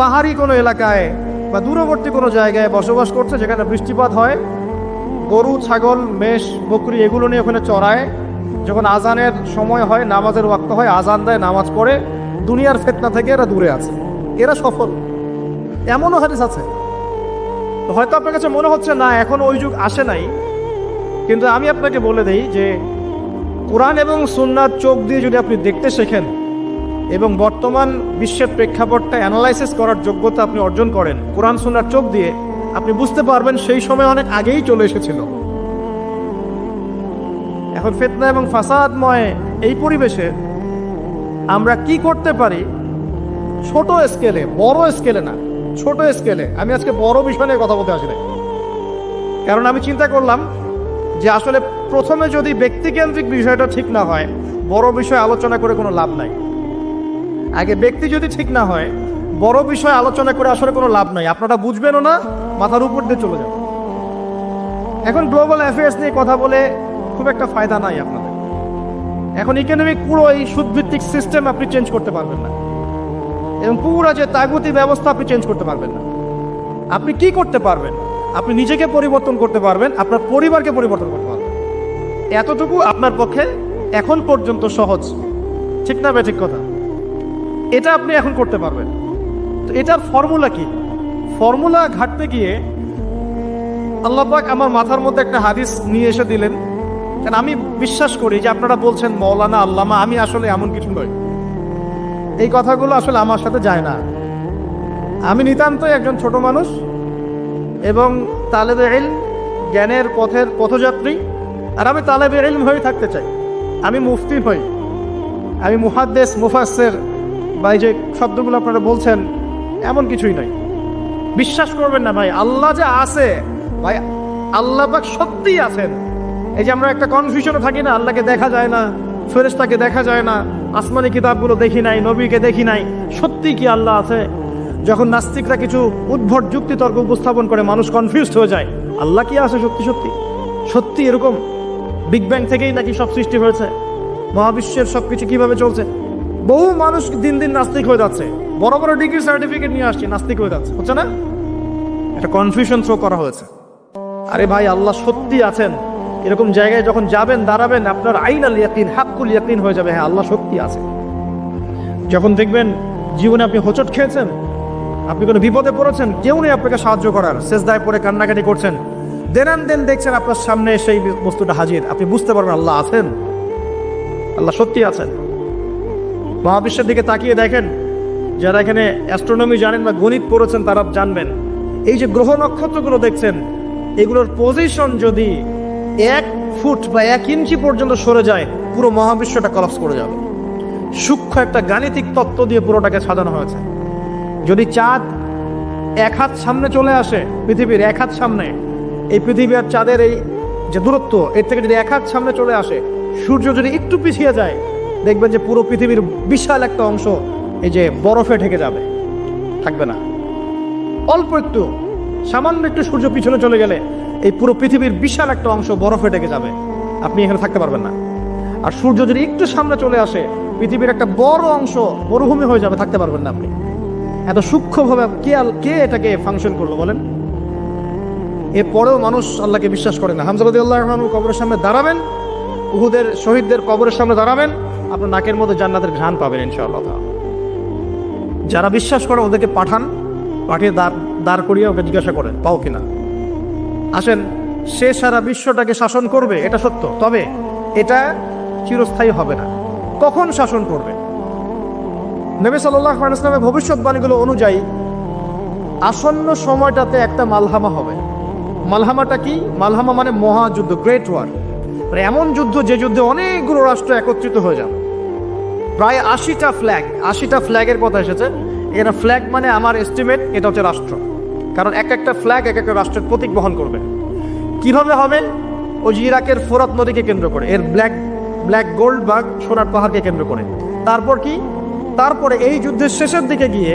পাহাড়ি কোনো এলাকায় বা দূরবর্তী কোনো জায়গায় বসবাস করছে, যেখানে বৃষ্টিপাত হয়, গরু ছাগল মেষ বকরি এগুলো নিয়ে ওখানে চড়ায়, যখন আজানের সময় হয়, নামাজের ওয়াক্ত হয়, আজান দেয়, নামাজ পড়ে, দুনিয়ার ফিতনা থেকে এরা দূরে আছে, এরা সফল। এমনও হাদিস আছে। হয়তো আপনার কাছে মনে হচ্ছে না এখন ওই যুগ আসে নাই, কিন্তু আমি আপনাকে বলে দেই যে কোরআন এবং সুন্নাহর চোখ দিয়ে যদি আপনি দেখতে শেখেন এবং বর্তমান বিশ্বের প্রেক্ষাপটটা অ্যানালাইসিস করার যোগ্যতা আপনি অর্জন করেন কোরআন সুন্নাহর চোখ দিয়ে, আপনি বুঝতে পারবেন সেই সময় অনেক আগেই চলে এসেছিল। এখন ফিতনা এবং ফাসাদময় এই পরিবেশে আমরা কি করতে পারি, ছোট স্কেলে, বড় স্কেলে না, ছোট স্কেলে। আমি আজকে বড় বিষয় নিয়ে কথা বলতে আসি না, কারণ আমি চিন্তা করলাম যে আসলে প্রথমে যদি ব্যক্তিকেন্দ্রিক বিষয়টা ঠিক না হয়, বড় বিষয় আলোচনা করে কোনো লাভ নাই। আগে ব্যক্তি যদি ঠিক না হয়, বড় বিষয় আলোচনা করে আসলে কোনো লাভ নাই, আপনারা বুঝবেনও না, মাথার উপর দিয়ে চলে যাবে। এখন গ্লোবাল অ্যাফেয়ার্স নিয়ে কথা বলে খুব একটা ফায়দা নাই আপনাদের। এখন ইকোনমিক পুরো এই সুদভিত্তিক সিস্টেম আপনি চেঞ্জ করতে পারবেন না, এবং পুরো যে তাগুতি ব্যবস্থা আপনি চেঞ্জ করতে পারবেন না। আপনি কি করতে পারবেন? আপনি নিজেকে পরিবর্তন করতে পারবেন, আপনার পরিবারকে পরিবর্তন করতে পারবেন। এতটুকু আপনার পক্ষে এখন পর্যন্ত সহজ, ঠিক না? ঠিক কথা। এটা আপনি এখন করতে পারবেন। তো এটার ফর্মুলা কি? ফর্মুলা ঘাটতে গিয়ে আল্লাহ পাক আমার মাথার মধ্যে একটা হাদিস নিয়ে এসে দিলেন। কারণ আমি বিশ্বাস করি যে আপনারা বলছেন মৌলানা আল্লামা, আমি আসলে এমন কিছু নই, এই কথাগুলো আসলে আমার সাথে যায় না। আমি নিতান্তই একজন ছোট মানুষ এবং তালেবে ইলম, জ্ঞানের পথযাত্রী। আর আমি তালেবে ইলম হয়ে থাকতে চাই। আমি মুফতি হই, আমি মুহাদ্দিস, মুফাসসির বা এই যে শব্দগুলো আপনারা বলছেন, এমন কিছুই নয়। বিশ্বাস করবেন না ভাই, আল্লাহ যে আছে ভাই, আল্লাহ পাক সত্যিই আছেন। এই যে আমরা একটা কনফিউশনে থাকি না, আল্লাহকে দেখা যায় না, ফেরেশতাকে দেখা যায় না, আসমানি কিতাবগুলো দেখি নাই, নবীকে দেখি নাই, সত্যি কি আল্লাহ আছে? যখন নাস্তিকরা কিছু উদ্ভট যুক্তিতর্ক উপস্থাপন করে মানুষ কনফিউজড হয়ে যায়, আল্লাহ কি আছে সত্যি সত্যি? সত্যি এরকম বিগ ব্যাং থেকেই নাকি সব সৃষ্টি হয়েছে? মহাবিশ্বের সবকিছু কিভাবে চলছে? বহু মানুষ দিন দিন নাস্তিক হয়ে যাচ্ছে, বড় বড় ডিগ্রি সার্টিফিকেট নিয়ে আসছে, নাস্তিক হয়ে যাচ্ছে, হচ্ছে না? একটা কনফিউশন থ্রো করা হয়েছে। আরে ভাই, আল্লাহ সত্যি আছেন, এরকম জায়গায় যখন যাবেন, দাঁড়াবেন, আপনার আইনাল ইয়াকিন, হাক্কুল ইয়াকিন হয়ে যাবে, হ্যাঁ আল্লাহ সত্যি আছে। যখন দেখবেন জীবনে আপনি হোঁচট খেয়েছেন, আপনি কোনো বিপদে পড়েছেন, কেউ নেই আপনাকে সাহায্য করার, সেজদায় পড়ে কান্নাকাটি করছেন, দেন দেখছেন আপনার সামনে সেই বস্তুটা হাজির, আপনি বুঝতে পারবেন আল্লাহ আছেন, আল্লাহ সত্যি আছেন। মহাবিশ্বের দিকে তাকিয়ে দেখেন, যারা এখানে অ্যাস্ট্রোনমি জানেন বা গণিত পড়েছেন তারা জানবেন, এই যে গ্রহ নক্ষত্রগুলো দেখছেন, এগুলোর পজিশন যদি 1 ফুট বা 1 ইঞ্চি পর্যন্ত সরে যায়, পুরো মহাবিশ্বটা কলাপস করে যাবে। সূক্ষ্ম একটা গাণিতিক তত্ত্ব দিয়ে পুরোটাকে সাজানো হয়েছে। যদি চাঁদ 1 হাত সামনে চলে আসে, পৃথিবীর 1 হাত সামনে, এই পৃথিবী আর চাঁদের এই যে দূরত্ব, এর থেকে যদি 1 হাত সামনে চলে আসে, সূর্য যদি একটু পিছিয়ে যায়, দেখবেন যে পুরো পৃথিবীর বিশাল একটা অংশ এই যে বরফে ঢেকে যাবে, থাকবে না। অল্প একটু, সামান্য একটু সূর্য পিছনে চলে গেলে এই পুরো পৃথিবীর বিশাল একটা অংশ বরফে ঢেকে যাবে, আপনি এখানে থাকতে পারবেন না। আর সূর্য যদি একটু সামনে চলে আসে, পৃথিবীর একটা বড় অংশ মরুভূমি হয়ে যাবে, থাকতে পারবেন না আপনি। এত সূক্ষ্মভাবে কে এটাকে ফাংশন করলো বলেন? এরপরেও মানুষ আল্লাহকে বিশ্বাস করে না। হামজা রাদিয়াল্লাহু আনহু কবরের সামনে দাঁড়াবেন, উহুদের শহীদদের কবরের সামনে দাঁড়াবেন, আপনার নাকের মধ্যে জান্নাতের ঘ্রাণ পাবেন ইনশাআল্লাহ। যারা বিশ্বাস করে ওদেরকে পাঠিয়ে দাঁড় করিয়ে ওকে জিজ্ঞাসা করেন পাও কিনা। আসেন, সে সারা বিশ্বটাকে শাসন করবে, এটা সত্য, তবে এটা চিরস্থায়ী হবে না। কখন শাসন করবে? নবী সাল্লাল্লাহু আলাইহি ওয়াসাল্লামের ভবিষ্যৎবাণীগুলো অনুযায়ী আসন্ন সময়টাতে একটা মালহামা হবে। মালহামাটা কি? মালহামা মানে মহাযুদ্ধ, গ্রেট ওয়ার, মানে এমন যুদ্ধ যে যুদ্ধে অনেকগুলো রাষ্ট্র একত্রিত হয়ে যাবে। প্রায় 80টা ফ্ল্যাগের কথা এসেছে এখানে। ফ্ল্যাগ মানে আমার এস্টিমেট এটা হচ্ছে রাষ্ট্র, কারণ একটা ফ্ল্যাগ একটা রাষ্ট্রের প্রতীক বহন করবে। কিভাবে হবে? ওই যে ইরাকের ফোরাত নদীকে কেন্দ্র করে, এর ব্ল্যাক গোল্ড বা সোনার পাহাড়কে কেন্দ্র করে। তারপর কি? তারপরে এই যুদ্ধের শেষের দিকে গিয়ে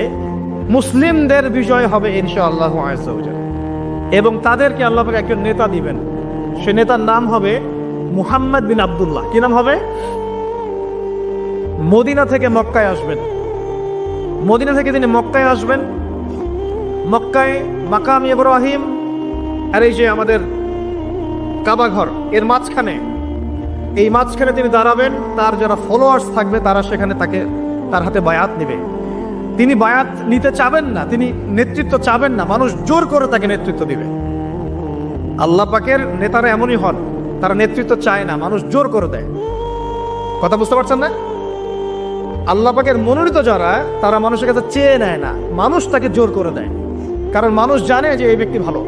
মুসলিমদের বিজয় হবে ইনশাআল্লাহু আযজা ওয়া জাল্লা, এবং তাদেরকে আল্লাহ পাক একজন নেতা দিবেন। সে নেতার নাম হবে মুহাম্মদ বিন আব্দুল্লাহ। কি নাম হবে? মদিনা থেকে মক্কায় আসবেন। মদিনা থেকে তিনি মক্কায় আসবেন। মক্কায় মাকাম ইব্রাহিম আর এই যে আমাদের কাবা ঘর, এর মাঝখানে তিনি দাঁড়াবেন। তার যারা ফলোয়ার্স থাকবে তারা সেখানে তার হাতে বায়াত নেবে। তিনি বায়াত নিতে চাবেন না, তিনি নেতৃত্ব চাবেন না, মানুষ জোর করে তাকে নেতৃত্ব দিবে। আল্লাহ পাকের নেতারা এমনই হন, তারা নেতৃত্ব চায় না, মানুষ জোর করে দেয়। কথা বুঝতে পারছেন না? আল্লাহ পাকের মনোনীত যারা, তারা মানুষের কাছে চেয়ে নেয় না, মানুষ তাকে জোর করে দেয়। কারণ মানুষ জানে যে এই ব্যক্তি ভালো,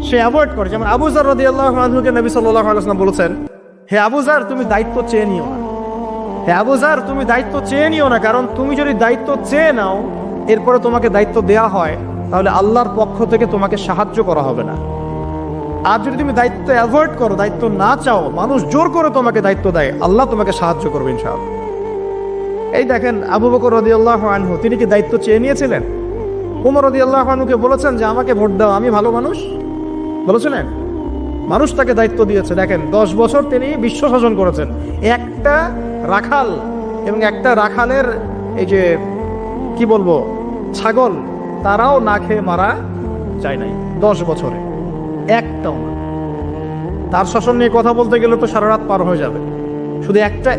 সে অ্যাভয়েড করে। যেমন আবু যার রাদিয়াল্লাহু আনহুকে নবী সাল্লাল্লাহু আলাইহি ওয়াসাল্লাম বলেছেন, হে আবু যার, তুমি দায়িত্ব চেয়ে নিও না। হে আবু যার, তুমি দায়িত্ব চেয়ে নিও না, কারণ তুমি যদি দায়িত্ব চেয়ে নাও, এরপরে তোমাকে দায়িত্ব দেওয়া হয়, তাহলে আল্লাহর পক্ষ থেকে তোমাকে সাহায্য করা হবে না। আর যদি তুমি দায়িত্ব অ্যাভয়েড করো, দায়িত্ব না চাও, মানুষ জোর করে তোমাকে দায়িত্ব দেয়, আল্লাহ তোমাকে সাহায্য করবে ইনশাআল্লাহ। এই দেখেন, আবু বকর রাদিয়াল্লাহু আনহু, তিনি কি দায়িত্ব চেয়ে নিয়েছিলেন? ওমর রাদিয়াল্লাহু আনহুকে বলেছেন যে আমাকে ভোট দাও, আমি ভালো মানুষ, বলেছিলেন? মানুষ তাকে দায়িত্ব দিয়েছে। দেখেন, 10 বছর তিনি বিশ্ব শাসন করেছেন। একটা রাখাল এবং একটা রাখালের এই যে কি বলবো ছাগল, তারাও না খেয়ে মারা যায় নাই 10 বছরে, একটাও না। তার শাসন নিয়ে কথা বলতে গেলে তো সারা রাত পার হয়ে যাবে। শুধু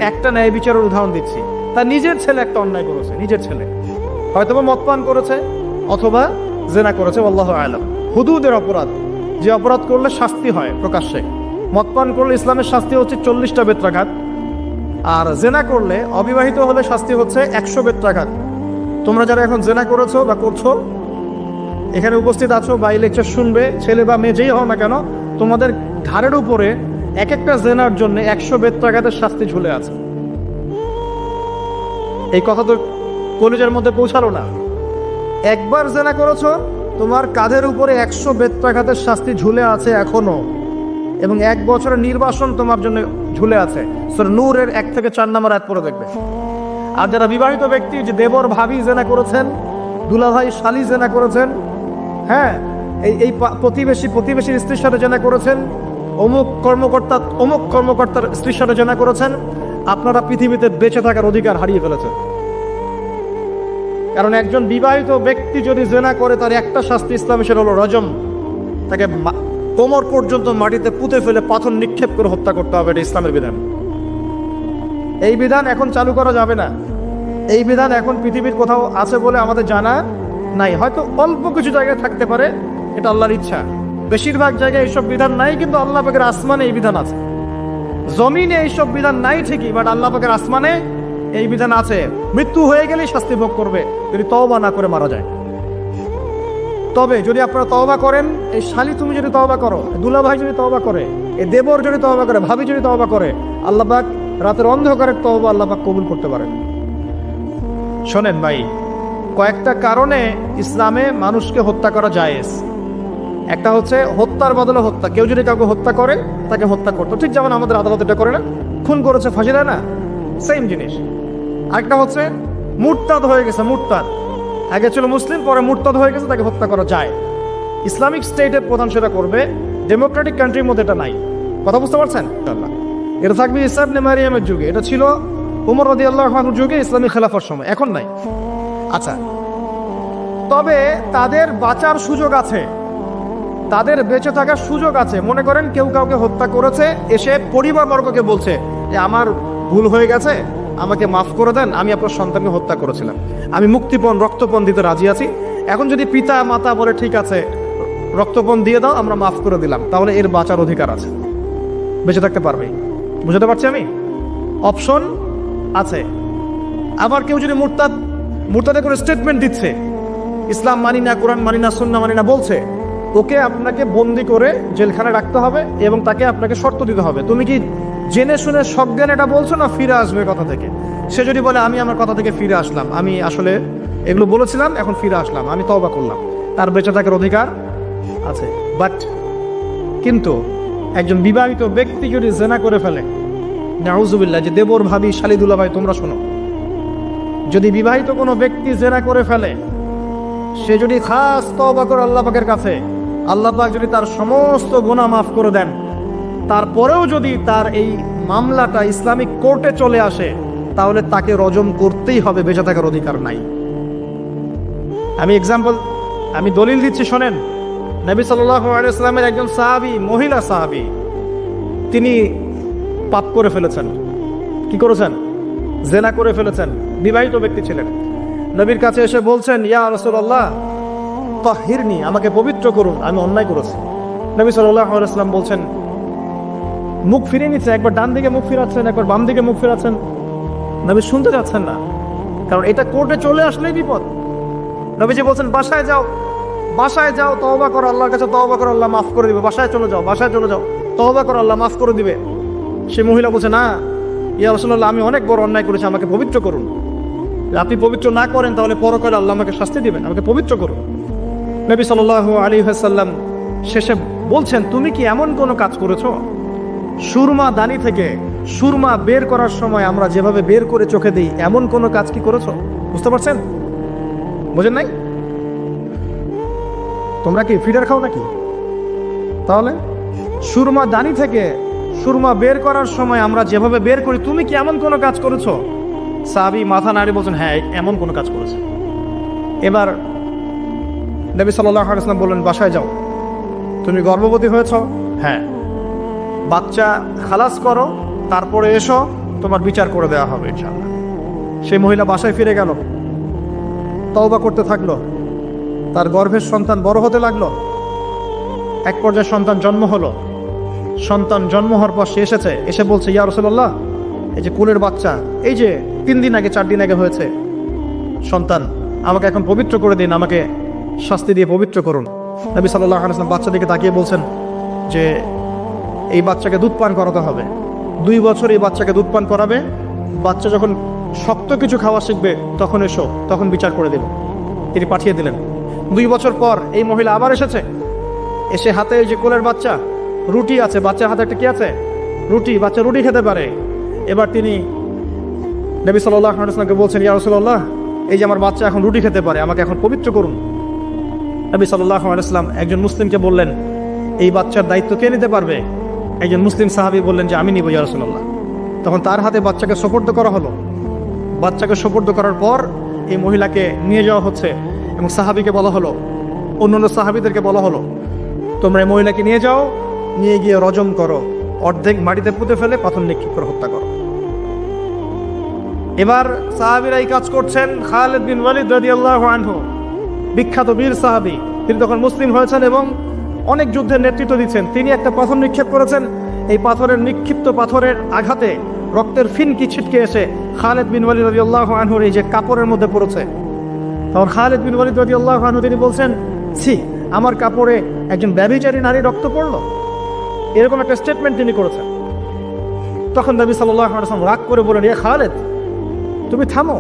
একটা ন্যায় বিচারের উদাহরণ দিচ্ছি। তার নিজের ছেলে একটা অন্যায় করেছে, নিজের ছেলে হয়তোবা মদপান করেছে অথবা জেনা করেছে, আল্লাহু আ'লাম। হুদুদের অপরাধ, যে অপরাধ করলে শাস্তি হয় প্রকাশ্যে। মদপান করলে ইসলামের শাস্তি হচ্ছে 40টা বেত্রাঘাত, আর জেনা করলে, অবিবাহিত হলে শাস্তি হচ্ছে 100 বেত্রাঘাত। তোমরা যারা এখন জেনা করেছো বা করছো, এখানে উপস্থিত আছো বা এই লেকচার শুনবে, ছেলে বা মেয়ে যেই হও না কেন, তোমাদের ঘাড়ের উপরে একটা জেনার জন্য 100 বেত্রাঘাতের শাস্তি ঝুলে আছে। এই কথা তো কলেজের মধ্যে পৌঁছালো না। একবার জেনা করেছো, তোমার কাঁধের উপরে 100 বেত্রাঘাতের শাস্তি ঝুলে আছে এখনো, এবং 1 বছরের নির্বাসন তোমার জন্য ঝুলে আছে। সূরা নূরের 1 থেকে 4 নম্বর আয়াত পড়ে দেখবে। আর যারা বিবাহিত ব্যক্তি, যে দেবর ভাবি জেনা করেছেন, দুলাভাই শালি জেনা করেছেন, হ্যাঁ, এই প্রতিবেশীর স্ত্রীর সাথে জেনা করেছেন, অমুক কর্মকর্তার স্ত্রীর সাথে জেনা করেছেন, আপনারা পৃথিবীতে বেঁচে থাকার অধিকার হারিয়ে ফেলেছেন। কারণ একজন বিবাহিত ব্যক্তি যদি জেনা করে, তার একটা শাস্তি ইসলামে, সেটা হলো রজম, তাকে কোমর পর্যন্ত মাটিতে পুঁতে ফেলে পাথর নিক্ষেপ করে হত্যা করতে হবে, এটা ইসলামের বিধান। এই বিধান এখন চালু করা যাবে না। এই বিধান এখন পৃথিবীর কোথাও আছে বলে আমাদের জানা নাই। হয়তো অল্প কিছু জায়গায় থাকতে পারে, এটা আল্লাহর ইচ্ছা। বেশিরভাগ জায়গায় এইসব বিধান নাই, কিন্তু আল্লাহ পাকের আসমানে এই বিধান আছে। জমিনে এইসব বিধান নাই ঠিকই, বাট আল্লাহ পাকের আসমানে এই বিধান আছে। মৃত্যু হয়ে গেলেই শাস্তি ভোগ করবে যদি তওবা না করে মারা যায়। তবে যদি আপনারা তওবা করেন, এই শালি তুমি যদি তওবা করো, দুলা ভাই যদি তওবা করে, এই দেবর যদি তওবা করে, ভাবি যদি তওবা করে, আল্লাহ পাক রাতের অন্ধকারের তওবা আল্লাহ পাক কবুল করতে পারেন। শোনেন ভাই, কয়েকটা কারণে ইসলামে মানুষকে হত্যা করা জায়েজ। একটা হচ্ছে হত্যার বদলে হত্যা। কেউ যদি কাউকে হত্যা করে, তাকে হত্যা করতো, ঠিক যেমন আমাদের আদালত এটা করে না, খুন করেছে ফাঁসি দেয় না, সেম জিনিস। আরেকটা হচ্ছে মুরতাদ হয়ে গেছে, মুরতাদ আগে ছিল মুসলিম, পরে মুরতাদ হয়ে গেছে, তাকে হত্যা করা যায়। ইসলামিক স্টেটের প্রধান সেটা করবে, ডেমোক্রেটিক কান্ট্রির মধ্যে এটা নাই। কথা বুঝতে পারছেন? এটা থাকবে ঈসা ইবনে মারিয়ামের যুগে, এটা ছিল উমর রাদিয়াল্লাহু আনহুর যুগে, ইসলামী খেলাফার সময়, এখন নাই। আচ্ছা, তবে তাদের বাঁচার সুযোগ আছে, তাদের বেঁচে থাকার সুযোগ আছে। মনে করেন কেউ কাউকে হত্যা করেছে, এসে পরিবারবর্গকে বলছে যে আমার ভুল হয়ে গেছে, আমাকে মাফ করে দেন, আমি আপনার সন্তানকে হত্যা করেছিলাম, আমি মুক্তিপণ রক্তপণ দিতে রাজি আছি। এখন যদি পিতা মাতা বলে ঠিক আছে রক্তপণ দিয়ে দাও, আমরা মাফ করে দিলাম, তাহলে এর বাঁচার অধিকার আছে, বেঁচে থাকতে পারবে। বুঝতে পারছি আমি? অপশন আছে। আবার কেউ যদি মুরতাদে করে স্টেটমেন্ট দিচ্ছে, ইসলাম মানি না, কোরআন মানি না, সুন্নাহ মানি না বলছে, ওকে আপনাকে বন্দি করে জেলখানায় রাখতে হবে এবং তাকে আপনাকে শর্ত দিতে হবে, তুমি কি জেনে শুনে সজ্ঞান এটা বলছো না ফিরে আসবে কথা থেকে। সে যদি বলে আমি আমার কথা থেকে ফিরে আসলাম, আমি আসলে এগুলো বলেছিলাম, এখন ফিরে আসলাম, আমি তওবা করলাম, তার বেঁচে থাকার অধিকার আছে। বাট কিন্তু একজন বিবাহিত ব্যক্তি যদি জেনা করে ফেলে, নাউজুবিল্লাহ, যে দেবর ভাবি শালিদুল্লাহ ভাই তোমরা শোনো, যদি বিবাহিত কোনো ব্যক্তি জেনা করে ফেলে, সে যদি খাস তওবা করে আল্লাহ পাকের কাছে, আল্লাহ পাক যদি তার সমস্ত গুনাহ মাফ করে দেন, তারপরেও যদি তার এই মামলাটা ইসলামিক কোর্টে চলে আসে, তাহলে তাকে রজম করতেই হবে, বেঁচে থাকার অধিকার নাই। আমি দলিল দিচ্ছি, শোনেন। নবী সাল্লাল্লাহু আলাইহি ওয়াসাল্লামের একজন সাহাবী, মহিলা সাহাবী, তিনি পাপ করে ফেলেছেন। কি করেছেন? জেনা করে ফেলেছেন, বিবাহিত ব্যক্তি ছিলেন। নবীর কাছে এসে বলছেন, ইয়া রাসূলুল্লাহ তাহিরনি, আমাকে পবিত্র করুন, আমি অন্যায় করেছি। নবী সাল্লাল্লাহু আলাইহি ওয়াসাল্লাম বলছেন, মুখ ফিরিয়ে নিচ্ছে, একবার ডান দিকে মুখ ফিরাচ্ছেন, একবার বাম দিকে মুখ ফিরাচ্ছেন। নবী শুনতে যাচ্ছেন না, কারণ এটা কোর্টে চলে আসলেই বিপদ। নবীজি বলছেন, বাসায় যাও, বাসায় যাও, তওবা করো, আল্লাহর কাছে তওবা করো, আল্লাহ মাফ করে দিবে। বাসায় চলে যাও, বাসায় চলে যাও, তওবা করো, আল্লাহ মাফ করে দিবে। সে মহিলা বলছে, না ইয়া রাসূলুল্লাহ, আমি অনেক বড় অন্যায় করেছি, আমাকে পবিত্র করুন। আপনি পবিত্র না করেন তাহলে পরকালে আল্লাহ আমাকে শাস্তি দিবেন, আমাকে পবিত্র করুন। নবী সাল্লাল্লাহু আলাইহি ওয়াসাল্লাম শেষে বলছেন, তুমি কি এমন কোনো কাজ করেছো? সুরমা দানি থেকে সুরমা বের করার সময় আমরা যেভাবে বের করে চোখে দিই, এমন কোনো কাজ কি করেছো? বুঝতে পারছেন? বোঝেন নাই? তোমরা কি ফিডার খাও নাকি? তাহলে সুরমা দানি থেকে সুরমা বের করার সময় আমরা যেভাবে বের করি, তুমি কি এমন কোনো কাজ করেছো? সাহাবী মাথা নাড়িয়ে বলছেন, হ্যাঁ এমন কোনো কাজ করেছে। এবার নবী সাল্লাল্লাহু আলাইহি ওয়াসাল্লাম বললেন, বাসায় যাও, তুমি গর্ভবতী হয়েছ, হ্যাঁ, বাচ্চা খালাস করো, তারপরে এসো, তোমার বিচার করে দেওয়া হবে ইনশাআল্লাহ। সেই মহিলা বাসায় ফিরে গেল, তওবা করতে থাকলো, তার গর্ভের সন্তান বড় হতে লাগলো। এক পর্যায়ে সন্তান জন্ম হলো। সন্তান জন্ম হওয়ার পর সে এসে বলছে, ইয়া রাসূলুল্লাহ, এই যে কোলের বাচ্চা, এই যে 3 দিন আগে 4 দিন আগে হয়েছে সন্তান, আমাকে এখন পবিত্র করে দিন, আমাকে শাস্তি দিয়ে পবিত্র করুন। নবী সাল্লাল্লাহু আলাইহি ওয়াসাল্লাম বাচ্চা দিকে তাকিয়ে বলছেন যে এই বাচ্চাকে দুধ পান করাতে হবে, 2 বছর এই বাচ্চাকে দুধ পান করাবে, বাচ্চা যখন শক্ত কিছু খাওয়া শিখবে তখন এসো, তখন বিচার করে দেব। তিনি পাঠিয়ে দিলেন। 2 বছর পর এই মহিলা আবার এসে হাতে এই যে কোলের বাচ্চা, রুটি আছে, বাচ্চার হাতে একটা কি আছে? রুটি, বাচ্চা রুটি খেতে পারে। এবার তিনি নবী সাল্লাল্লাহু আলাইহি ওয়াসাল্লামকে বলছেন, ইয়া রাসূলুল্লাহ, এই যে আমার বাচ্চা এখন রুটি খেতে পারে, আমাকে এখন পবিত্র করুন। নবী সাল্লাল্লাহু আলাইহি ওয়াসাল্লাম একজন মুসলিমকে বললেন, এই বাচ্চার দায়িত্ব কে নিতে পারবে? একজন মুসলিম সাহাবী বললেন যে আমি নিব ইয়া রাসূলুল্লাহ। তখন তার হাতে বাচ্চাকে সুপর্দ করা হলো। বাচ্চাকে সুপর্দ করার পর এই মহিলাকে নিয়ে যাওয়া হচ্ছে এবং সাহাবীকে বলা হলো, অন্যান্য সাহাবীদেরকে বলা হলো তোমরা এই মহিলাকে নিয়ে যাও, নিয়ে গিয়ে রজম করো, অর্ধেক মাটিতে পুঁতে ফেলে পাথর নিক্ষেপ করে হত্যা করো। এবার সাহাবীরা এই কাজ করছেন। খালিদ বিন ওয়ালিদ রাদিয়াল্লাহু আনহু, বিখ্যাত বীর সাহাবী, তিনি তখন মুসলিম হয়েছেন এবং অনেক যুদ্ধের নেতৃত্ব দিচ্ছেন। তিনি একটা পাথর নিক্ষেপ করেছেন। এই পাথরের নিক্ষিপ্ত পাথরের আঘাতে রক্তের ফিনকি ছিটকে এসে খালিদ বিন ওয়ালিদ রাদিয়াল্লাহু আনহুর এই যে কাপড়ের মধ্যে পড়েছে। তখন খালিদ বিন ওয়ালিদ রাদিয়াল্লাহু আনহু তিনি বলছেন, ছি, আমার কাপড়ে একজন ব্যভিচারী নারী রক্ত পড়লো, এরকম একটা স্টেটমেন্ট তিনি করেছেন। তখন নবী সাল্লাল্লাহু আলাইহি ওয়াসাল্লাম রাগ করে বলেন, এ খালিদ, তুমি থামো।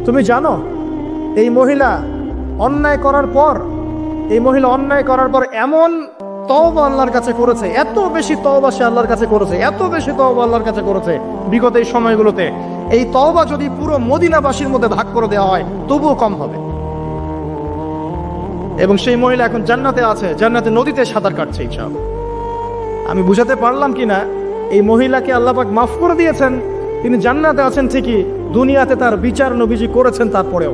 তুমি জানো এই মহিলা অন্যায় করার পর এমন তওবা আল্লাহর কাছে করেছে, এত বেশি তওবা সে আল্লাহর কাছে করেছে, এত বেশি তওবা আল্লাহর কাছে করেছে বিগত এই সময়গুলোতে, এই তওবা যদি পুরো মদিনাবাসীর মধ্যে ভাগ করে দেওয়া হয় তবুও কম হবে। এবং সেই মহিলা এখন জান্নাতে আছে, জান্নাতে নদীতে সাঁতার কাটছে। ইনশাআল্লাহ আমি বুঝাতে পারলাম কিনা, এই মহিলাকে আল্লাহ পাক মাফ করে দিয়েছেন, তিনি জান্নাতে আছেন ঠিকই, দুনিয়াতে তার বিচার নবীজি করেছেন। তারপরেও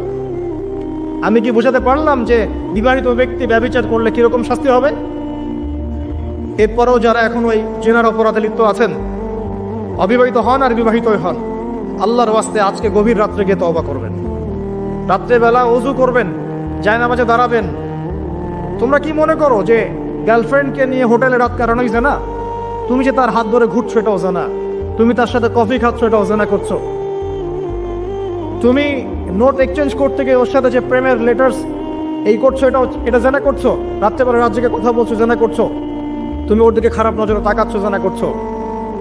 আমি কি বুঝাতে পারলাম যে বিবাহিত ব্যক্তি ব্যভিচার করলে কিরকম শাস্তি হবে? এরপরেও যারা এখন ওই জেনার অপরাধে লিপ্ত আছেন, অবিবাহিত হন আর বিবাহিত হন, আল্লাহর ওয়াস্তে আজকে গভীর রাত্রে গিয়ে তওবা করবেন, রাত্রেবেলা ওযু করবেন, জায়নামাজে দাঁড়াবেন। তোমরা কি মনে করো যে গার্লফ্রেন্ডকে নিয়ে হোটেলে রাত কাটানোই জানা? তুমি যে তার হাত ধরে ঘুরছো এটাও জানা, তুমি তার সাথে কফি খাচ্ছ এটাও জানা করছো, তুমি নোট এক্সচেঞ্জ করতে গিয়ে ওর সাথে যে প্রেমের লেটার্স এই করছো এটা জানা করছো, রাত্রেবেলা রাত জেগে কথা বলছো জানা করছো, তুমি ওর দিকে খারাপ নজরে তাকাচ্ছ জানা করছো,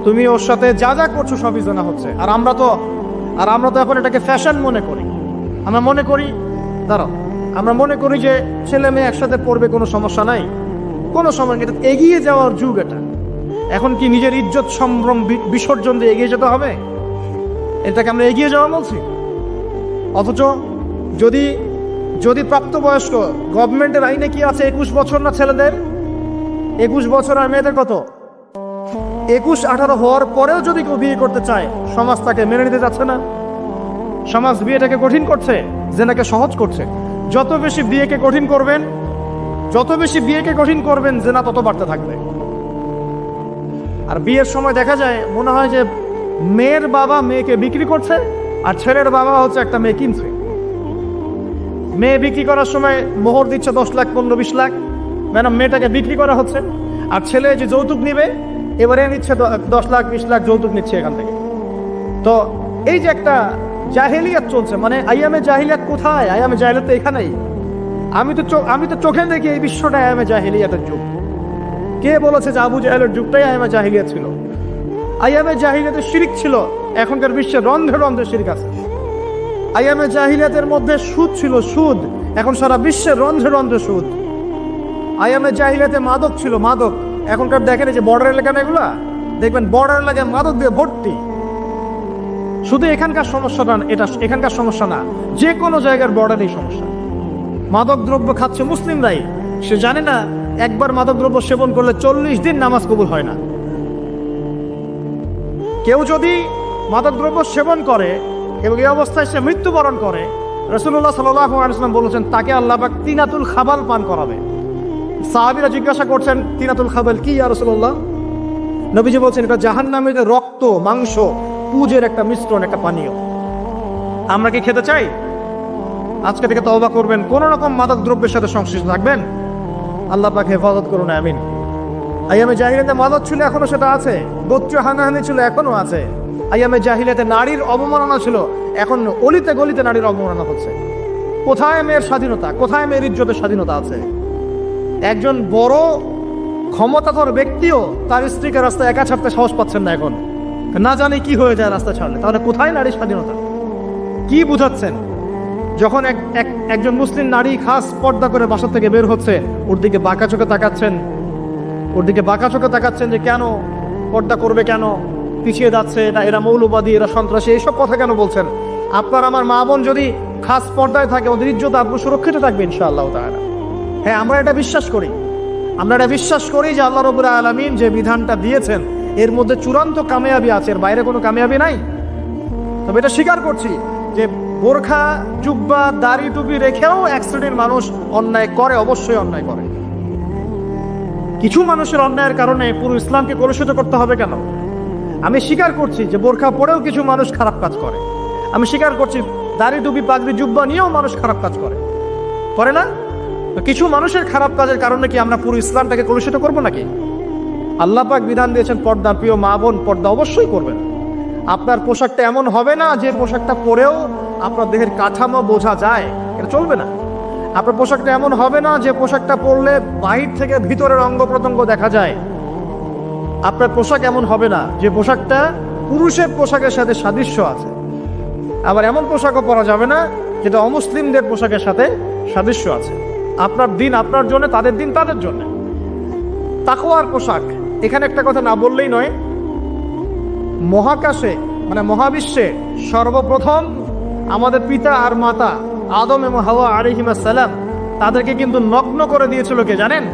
তুমি ওর সাথে যা যা করছো সবই জানা হচ্ছে। আর আমরা তো এখন এটাকে ফ্যাশন মনে করি। আমরা মনে করি যে ছেলে মেয়ে একসাথে পড়বে, কোনো সমস্যা নাই, কোনো সময় এটা এগিয়ে যাওয়ার যুগ। এটা এখন কি নিজের ইজ্জত সম্ভ্রম বিসর্জন দিয়ে এগিয়ে যেতে হবে? এটাকে আমরা এগিয়ে যাওয়া বলছি। অথচ যদি প্রাপ্তবয়স্ক, গভর্নমেন্টের আইনে কি আছে 21 বছর না ছেলেদের, 21 বছর, আর মেয়েদের কত 21-18 হওয়ার পরেও যদি কেউ বিয়ে করতে চায়, সমাজ তাকে মেনে নিতে যাচ্ছে না। সমাজ বিয়েটাকে কঠিন করছে, জেনাকে সহজ করছে। যত বেশি বিয়েকে কঠিন করবেন জেনা তত বাড়তে থাকবে। আর বিয়ের সময় দেখা যায় মনে হয় যে মেয়ের বাবা মেয়েকে বিক্রি করছে, আর ছেলের বাবা হচ্ছে একটা মেয়ে কিনছে। মেয়ে বিক্রি করার সময় মোহর দিচ্ছে 10 লাখ 15-20 লাখ, ম্যাডাম মেয়েটাকে বিক্রি করা হচ্ছে। আর ছেলে যে যৌতুক নিবে এবারে নিচ্ছে 10 লাখ 20 লাখ যৌতুক নিচ্ছে এখান থেকে। তো এই যে একটা জাহেলিয়াত চলছে, মানে আইয়ামে জাহিলিয়াত কোথায়? আইয়ামে জাহিলিয়াত তো এখানেই। আমি তো চোখে দেখি এই বিশ্বটা আইয়ামে জাহিলিয়াতের যুগ। কে বলেছে যে আবু জাহেলের যুগটাই আইয়ামে জাহিলিয়াত ছিল? আইয়ামে জাহিলিয়াতে শিরক ছিল, এখনকার বিশ্বে রন্ধ্রে রন্ধ্রে শিরক আছে। আইয়ামে জাহিলিয়াতের মধ্যে সুদ ছিল, সুদ, এখন সারা বিশ্বের রন্ধ্রে রন্ধ্রে সুদ। আইয়ামে জাহিলিয়াতে মাদক ছিল, মাদক, এখনকার দেখেন যে বর্ডার এলাকা না, এগুলা দেখবেন বর্ডার এলাকায় মাদক দিয়ে ভর্তি। শুধু এখানকার সমস্যা না, যে কোনো জায়গার বর্ডারেই সমস্যা। মাদক দ্রব্য খাচ্ছে মুসলিমরাই, সে জানে না একবার মাদক দ্রব্য সেবন করলে 40 দিন নামাজ কবুল হয় না। কেউ যদি মাদক দ্রব্য সেবন করে এবং এই অবস্থায় সে মৃত্যুবরণ করে, রাসূলুল্লাহ সাল্লাল্লাহু আলাইহি ওয়াসাল্লাম বলেছেন তাকে আল্লাহ পাক তিনাতুল খাবাল পান করাবে। সাহাবীরা জিজ্ঞাসা করছেন, তিনাতুল খাবাল কি ইয়া রাসূলুল্লাহ? নবীজি বলছেন এটা জাহান্নামের রক্ত, মাংস, পুজের একটা মিশ্রণ, একটা পানীয়। আমরা কি খেতে চাই? আজকে থেকে তওবা করবেন, কোন রকম মাদক দ্রব্যের সাথে সংশ্লিষ্ট থাকবেন, আল্লাহ পাক হেফাজত করুন, আমিন। আইয়ামে জাহিলিয়াতে মাদক ছিল, এখনো সেটা আছে। গোত্রীয় হানাহানি ছিল, এখনো আছে। আইয়ামে জাহিলিয়াতে নারীর অবমাননা ছিল, এখন অলিতে গলিতে নারীর অবমাননা হচ্ছে। কোথায় মেয়ের স্বাধীনতা, কোথায় মেয়ের ইজ্জতের স্বাধীনতা আছে? একজন বড় ক্ষমতাধর ব্যক্তিও তার স্ত্রীকে রাস্তায় একা ছাড়তে সাহস পাচ্ছেন না এখন, না জানি কি হয়ে যায় রাস্তা ছাড়লে। তাহলে কোথায় নারীর স্বাধীনতা? কি বুঝাচ্ছেন? যখন একজন মুসলিম নারী খাস পর্দা করে বাসা থেকে বের হচ্ছে, ওর দিকে বাঁকা চোখে তাকাচ্ছেন যে কেন পর্দা করবে, কেন পিছিয়ে যাচ্ছে, এরা মৌলবাদী, এরা সন্ত্রাসী, এইসব কথা কেন বলছেন? আপনার আমার মা বোন যদি খাস পর্দায় থাকে, ওদের ইজ্জত আব্রু সুরক্ষিত থাকবে ইনশাআল্লাহ তাআলা। হ্যাঁ, আমরা এটা বিশ্বাস করি যে আল্লাহ রাব্বুল আলামিন যে বিধানটা দিয়েছেন এর মধ্যে চূড়ান্ত কামিয়াবি আছে, এর বাইরে কোনো কামিয়াবি নাই। তবে এটা স্বীকার করছি যে বোরখা, জুব্বা, দাড়ি টুপি রেখেও এক শ্রেণীর মানুষ অন্যায় করে, অবশ্যই অন্যায় করে। কিছু মানুষের অন্যায়ের কারণে পুরো ইসলামকে কলুষিত করতে হবে কেন? আমি স্বীকার করছি যে বোরখা পরেও কিছু মানুষ খারাপ কাজ করে। আমি স্বীকার করছি দাড়ি টুপি পাগড়ি জুব্বা নিয়েও মানুষ খারাপ কাজ করে না? তো কিছু মানুষের খারাপ কাজের কারণে কি আমরা পুরো ইসলামটাকে কলুষিত করবো নাকি? আল্লাহ পাক বিধান দিয়েছেন পর্দা, প্রিয় মা বোন পর্দা অবশ্যই করবেন। আপনার পোশাকটা এমন হবে না যে পোশাকটা পরেও আপনার দেহের কাঠামো বোঝা যায়, এটা চলবে না। আপনার পোশাকটা এমন হবে না যে পোশাকটা পরলে বাহির থেকে ভিতরের অঙ্গ প্রত্যঙ্গ দেখা যায়। আপনার পোশাক এমন হবে না যে পোশাকটা পুরুষের পোশাকের সাথে সাদৃশ্য আছে। আবার এমন পোশাকও পরা যাবে না যেটা অমুসলিমদের পোশাকের সাথে সাদৃশ্য আছে। আপনার দিন আপনার জন্য, তাদের দিন তাদের জন্য। তাকওয়ার পোশাক, এখানে একটা কথা না বললেই নয়। মহাকাশে মানে মহাবিশ্বে সর্বপ্রথম আমাদের পিতা আর মাতা আদম এবং হাওয়া আলাইহিস সালাম, তাদেরকে কিন্তু নগ্ন করে দিয়েছিল কে জানেন?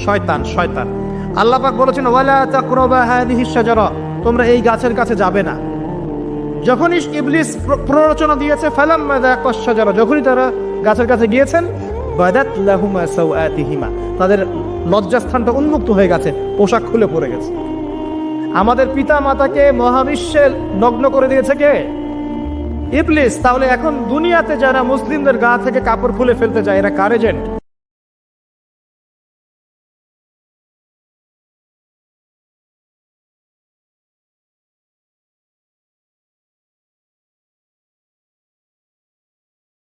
শয়তান। আল্লাহ পাক বলেছেন ওয়ালা তাকরাবা হাযিহিশ শাজারা, তোমরা এই গাছের কাছে যাবে না। যখনই ইবলিস প্ররোচনা দিয়েছে ফালাম্মা যাকাশ শাজারা, যখনই তারা গাছের কাছে গিয়েছেন বাদাত লাহুমা সাওআতিহিমা, তাদের লজ্জাস্থানটা উন্মুক্ত হয়ে গেছে, পোশাক খুলে পড়ে গেছে। আমাদের পিতা মাতাকে মহাবিশ্বে নগ্ন করে দিয়েছে কে? ইবলিস। তাহলে এখন দুনিয়াতে যারা মুসলিমদের গা থেকে কাপড় খুলে ফেলতে যায়, এরা কার এজেন্ট?